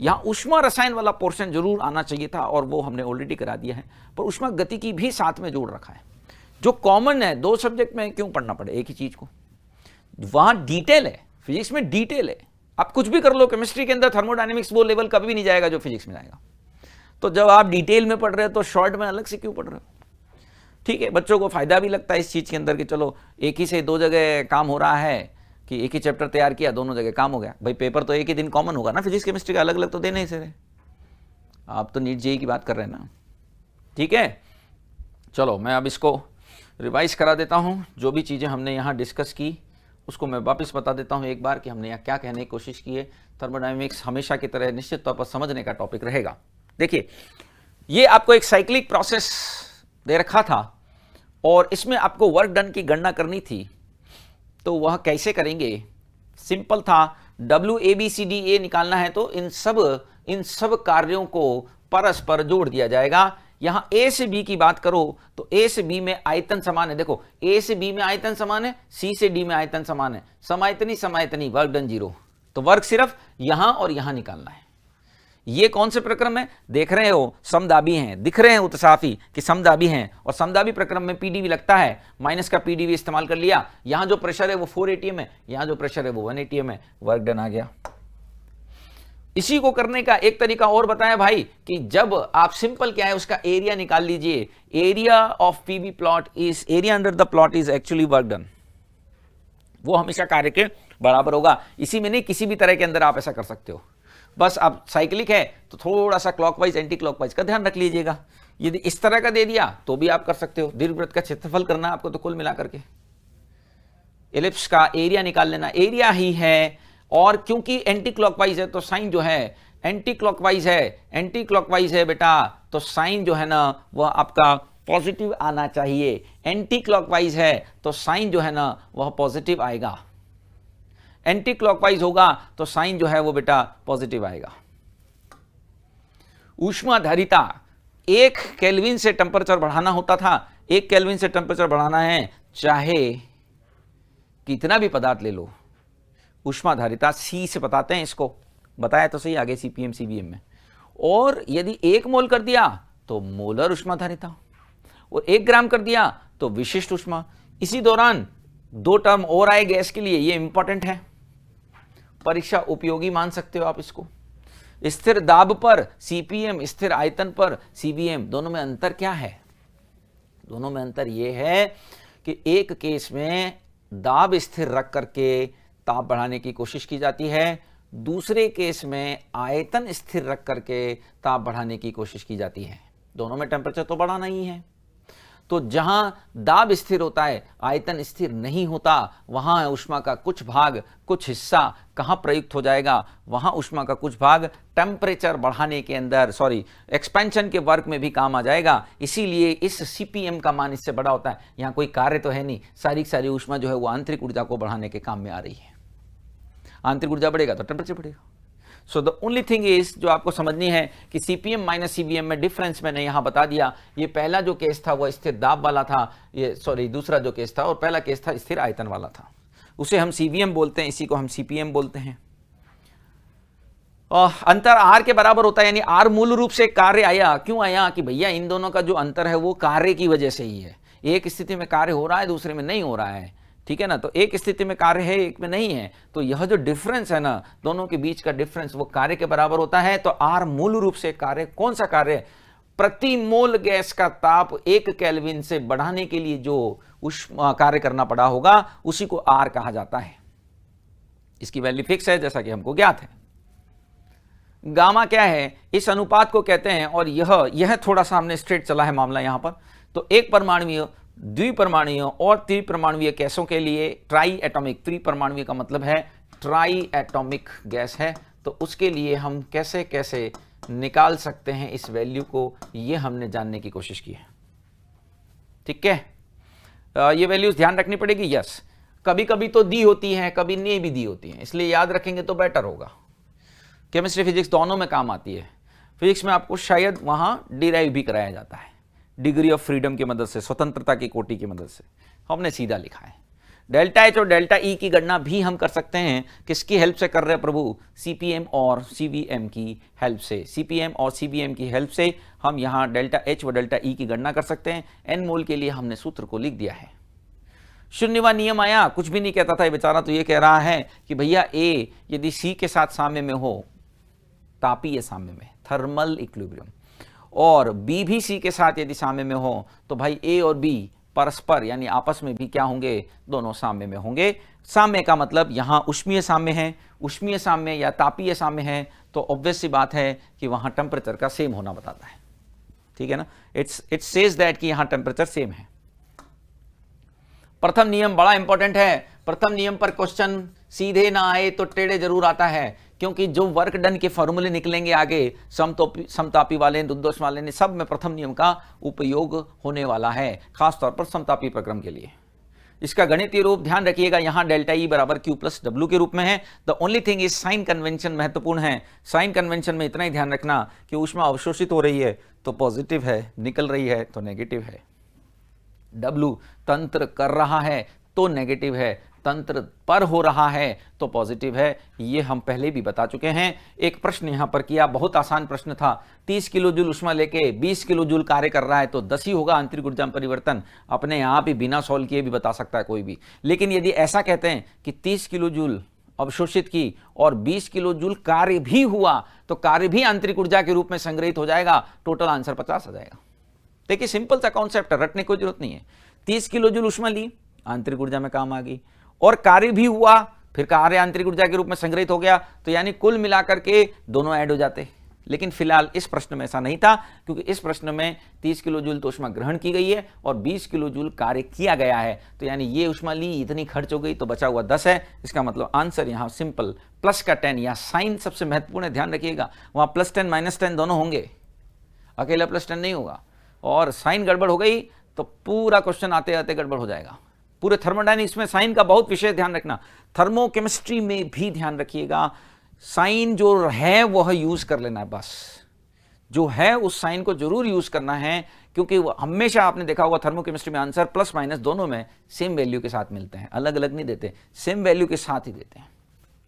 यहाँ ऊष्मा रसायन वाला पोर्शन जरूर आना चाहिए था और वो हमने ऑलरेडी करा दिया है, पर ऊष्मा गति की भी साथ में जोड़ रखा है। जो कॉमन है, दो सब्जेक्ट में क्यों पढ़ना पड़े एक ही चीज को, वहां डिटेल है, फिजिक्स में डिटेल है। आप कुछ भी कर लो केमिस्ट्री के अंदर, थर्मोडायनेमिक्स वो लेवल कभी भी नहीं जाएगा जो फिजिक्स में जाएगा। तो जब आप डिटेल में पढ़ रहे हो तो शॉर्ट में अलग से क्यों पढ़ रहे हो? ठीक है, बच्चों को फायदा भी लगता है इस चीज के अंदर कि चलो एक ही से दो जगह काम हो रहा है, कि एक ही चैप्टर तैयार किया, दोनों जगह काम हो गया। भाई पेपर तो एक ही दिन कॉमन होगा ना, फिजिक्स केमिस्ट्री का अलग अलग तो दे नहीं से रहे। आप तो नीट जेईई की बात कर रहे हैं ना। ठीक है, चलो मैं अब इसको रिवाइज करा देता हूं। जो भी चीज़ें हमने यहाँ डिस्कस की उसको मैं वापस बता देता हूं एक बार कि हमने यहाँ क्या कहने की कोशिश की है। थर्मोडायनेमिक्स हमेशा की तरह निश्चित तौर पर समझने का टॉपिक रहेगा। देखिए, ये आपको एक साइक्लिक प्रोसेस दे रखा था और इसमें आपको वर्क डन की गणना करनी थी। तो वह कैसे करेंगे? सिंपल था, WABCDA निकालना है तो इन सब कार्यों को परस्पर जोड़ दिया जाएगा। यहां A से B की बात करो तो A से B में आयतन समान है। देखो, A से B में आयतन समान है, C से D में आयतन समान है, समायतनी वर्क डन 0। तो वर्क सिर्फ यहां और यहां निकालना है। ये कौन से प्रक्रम है देख रहे हो? समदाबी हैं, दिख रहे हैं उत्साफी कि समदाबी हैं, और समदाबी प्रक्रम में PdV लगता है, माइनस का PdV इस्तेमाल कर लिया। यहां जो प्रेशर है वो 4 atm है, यहां जो प्रेशर है वो 1 atm है, वर्क डन आ गया। इसी को करने का एक तरीका और बताया भाई कि जब आप सिंपल क्या है उसका एरिया निकाल लीजिए। Area of PV plot is area under the plot is actually work done. वो हमेशा कार्य के बराबर होगा। इसी में नहीं, किसी भी तरह के अंदर आप ऐसा कर सकते हो। बस अब साइक्लिक है तो थोड़ा सा क्लॉकवाइज एंटी क्लॉकवाइज का ध्यान रख लीजिएगा। यदि इस तरह का दे दिया तो भी आप कर सकते हो। दीर्घवृत्त का क्षेत्रफल करना आपको तो कुल मिलाकर के एलिप्स का एरिया निकाल लेना, एरिया ही है। और क्योंकि एंटी क्लॉकवाइज है तो साइन जो है एंटी क्लॉकवाइज है बेटा, तो साइन जो है ना वह आपका पॉजिटिव आना चाहिए। एंटी क्लॉकवाइज है तो साइन जो है ना वह पॉजिटिव आएगा। एंटी क्लॉकवाइज होगा तो साइन जो है वो बेटा पॉजिटिव आएगा। ऊष्माधारिता 1 केल्विन से टेम्परेचर बढ़ाना होता था, 1 केल्विन से टेम्परेचर बढ़ाना है चाहे कितना भी पदार्थ ले लो। ऊष्माधारिता C से बताते हैं इसको, बताया तो सही आगे CPM CBM में। और यदि 1 मोल कर दिया तो मोलर ऊष्माधारिता, और 1 ग्राम कर दिया तो विशिष्ट ऊष्मा। इसी दौरान 2 टर्म और आए गैस के लिए, ये इंपॉर्टेंट है, परीक्षा उपयोगी मान सकते हो आप इसको। स्थिर दाब पर CPM, स्थिर आयतन पर CBM, दोनों में अंतर क्या है? दोनों में अंतर यह है कि एक केस में दाब स्थिर रख करके ताप बढ़ाने की कोशिश की जाती है, दूसरे केस में आयतन स्थिर रख करके ताप बढ़ाने की कोशिश की जाती है। दोनों में टेम्परेचर तो बढ़ाना ही है। तो जहां दाब स्थिर होता है, आयतन स्थिर नहीं होता, वहां ऊष्मा का कुछ भाग, कुछ हिस्सा कहां प्रयुक्त हो जाएगा? वहां ऊष्मा का कुछ भाग टेम्परेचर बढ़ाने के अंदर, एक्सपेंशन के वर्क में भी काम आ जाएगा। इसीलिए इस CPM का मान इससे बड़ा होता है। यहां कोई कार्य तो है नहीं, सारी ऊष्मा जो है वो आंतरिक ऊर्जा को बढ़ाने के काम में आ रही है। आंतरिक ऊर्जा बढ़ेगा तो टेम्परेचर बढ़ेगा। So the only thing is जो आपको समझनी है कि CPM माइनस CBM में डिफरेंस मैंने यहां बता दिया। ये पहला जो केस था वो स्थिर दाब वाला था, दूसरा जो केस था और पहला केस था स्थिर आयतन वाला था, उसे हम CBM बोलते हैं, इसी को हम CPM बोलते हैं। अंतर R के बराबर होता है, यानी R मूल रूप से कार्य आया। क्यों आया? कि भैया इन दोनों का जो अंतर है वो कार्य की वजह से ही है। एक स्थिति में कार्य हो रहा है, दूसरे में नहीं हो रहा है, ठीक है ना। तो एक स्थिति में कार्य है, एक में नहीं है, तो यह जो डिफरेंस है ना, दोनों के बीच का डिफरेंस वो कार्य के बराबर होता है। तो R मूल रूप से कार्य, कौन सा कार्य? प्रति मोल गैस का ताप 1 केल्विन से बढ़ाने के लिए जो कार्य करना पड़ा होगा उसी को R कहा जाता है। इसकी वैल्यू फिक्स है जैसा कि हमको ज्ञात है। गामा क्या है? इस अनुपात को कहते हैं, और यह थोड़ा सा हमने स्ट्रेट चला है मामला यहां पर। तो एक परमाणु द्विपरमाणुओं और त्रिपरमाणुवीय गैसों के लिए ट्राई एटॉमिक, त्रिपरमाणुवीय का मतलब है ट्राई एटॉमिक गैस है, तो उसके लिए हम कैसे कैसे निकाल सकते हैं इस वैल्यू को, ये हमने जानने की कोशिश की है। ठीक है, ये वैल्यूज ध्यान रखनी पड़ेगी। यस, कभी कभी तो दी होती हैं, कभी नहीं भी दी होती हैं, इसलिए याद रखेंगे तो बेटर होगा। केमिस्ट्री फिजिक्स दोनों में काम आती है। फिजिक्स में आपको शायद वहां डिराइव भी कराया जाता है, डिग्री ऑफ फ्रीडम की मदद से, स्वतंत्रता की कोटि की मदद से। हमने सीधा लिखा है। डेल्टा एच और डेल्टा ई की गणना भी हम कर सकते हैं। किसकी हेल्प से कर रहे हैं प्रभु? सीपीएम और सीवीएम की हेल्प से। सीपीएम और सीवीएम की हेल्प से हम यहाँ डेल्टा एच व डेल्टा ई की गणना कर सकते हैं। एन मोल के लिए हमने सूत्र को लिख दिया है। शून्यवा नियम आया, कुछ भी नहीं कहता था ये बेचारा, तो ये कह रहा है कि भैया ए यदि सी के साथ साम्य में हो, तापीय साम्य में, थर्मल इक्विलिब्रियम, और बी भी सी के साथ यदि साम्य में हो, तो भाई ए और बी परस्पर यानी आपस में भी क्या होंगे? दोनों साम्य में होंगे। साम्य का मतलब यहां उष्मीय साम्य है, उष्मीय साम्य या तापीय साम्य है, तो ऑब्वियस सी बात है कि वहां टेम्परेचर का सेम होना बताता है। ठीक है ना, इट सेज दैट कि यहां टेम्परेचर सेम है। प्रथम नियम बड़ा इंपॉर्टेंट है। प्रथम नियम पर क्वेश्चन सीधे ना आए तो टेढ़े जरूर आता है, क्योंकि जो वर्क डन के फॉर्मूले निकलेंगे आगे, समतापी वाले, दुर्दोष वाले ने, सब में प्रथम नियम का उपयोग होने वाला है, खासतौर पर समतापी प्रक्रम के लिए। इसका गणितीय रूप ध्यान रखिएगा, यहां डेल्टा ई बराबर क्यू प्लस डब्ल्यू के रूप में है। The only thing is sine convention महत्वपूर्ण है। साइन कन्वेंशन में इतना ही ध्यान रखना कि ऊष्मा अवशोषित हो रही है तो पॉजिटिव है, निकल रही है तो नेगेटिव है। डब्ल्यू तंत्र कर रहा है तो नेगेटिव है, तंत्र पर हो रहा है तो पॉजिटिव है। ये हम पहले भी बता चुके हैं। एक प्रश्न यहां पर किया, बहुत आसान प्रश्न था। 30 किलो जूल ऊष्मा लेके 20 किलो जूल कार्य कर रहा है तो 10 ही होगा आंतरिक ऊर्जा में परिवर्तन। अपने आप ही बिना सॉल्व किए भी बता सकता है कोई भी। लेकिन यदि ऐसा कहते हैं कि 30 किलो जूल अवशोषित की और 20 किलो जूल कार्य भी हुआ, तो कार्य भी आंतरिक ऊर्जा के रूप में संग्रहित हो जाएगा। टोटल आंसर 50 आ जाएगा। देखिए, सिंपल सा कॉन्सेप्ट है, रटने की कोई जरूरत नहीं है। 30 किलो जूल ऊष्मा ली, आंतरिक ऊर्जा में काम आ गई, और कार्य भी हुआ, फिर कार्य आंतरिक ऊर्जा के रूप में संग्रहित हो गया, तो यानी कुल मिलाकर के दोनों ऐड हो जाते। लेकिन फिलहाल इस प्रश्न में ऐसा नहीं था, क्योंकि इस प्रश्न में 30 किलो जूल तो ऊष्मा ग्रहण की गई है और 20 किलो जूल कार्य किया गया है। तो यानी ये ऊष्मा ली, इतनी खर्च हो गई, तो बचा हुआ 10 है। इसका मतलब आंसर यहाँ सिंपल प्लस का 10, या साइन सबसे महत्वपूर्ण है, ध्यान रखिएगा। वहां +10 -10 दोनों होंगे, अकेला +10 नहीं होगा। और साइन गड़बड़ हो गई तो पूरा क्वेश्चन आते आते गड़बड़ हो जाएगा। पूरे थर्मोडायनेमिक्स में साइन का बहुत विशेष ध्यान रखना, थर्मोकेमिस्ट्री में भी ध्यान रखिएगा। साइन जो है वह यूज कर लेना है, बस जो है उस साइन को जरूर यूज करना है, क्योंकि हमेशा आपने देखा होगा थर्मोकेमिस्ट्री में आंसर प्लस माइनस दोनों में सेम वैल्यू के साथ मिलते हैं, अलग अलग नहीं देते, सेम वैल्यू के साथ ही देते हैं।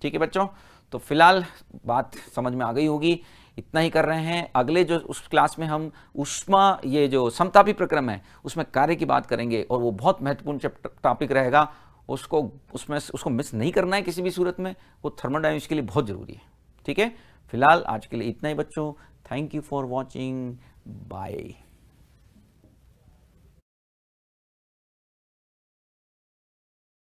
ठीक है बच्चों, तो फिलहाल बात समझ में आ गई होगी। इतना ही कर रहे हैं। अगले जो उस क्लास में हम ऊष्मा, ये जो समतापी प्रक्रम है, उसमें कार्य की बात करेंगे, और वो बहुत महत्वपूर्ण टॉपिक रहेगा। उसको मिस नहीं करना है किसी भी सूरत में, वो थर्मोडायनेमिक्स के लिए बहुत जरूरी है। ठीक है, फिलहाल आज के लिए इतना ही बच्चों। Thank you for watching, bye.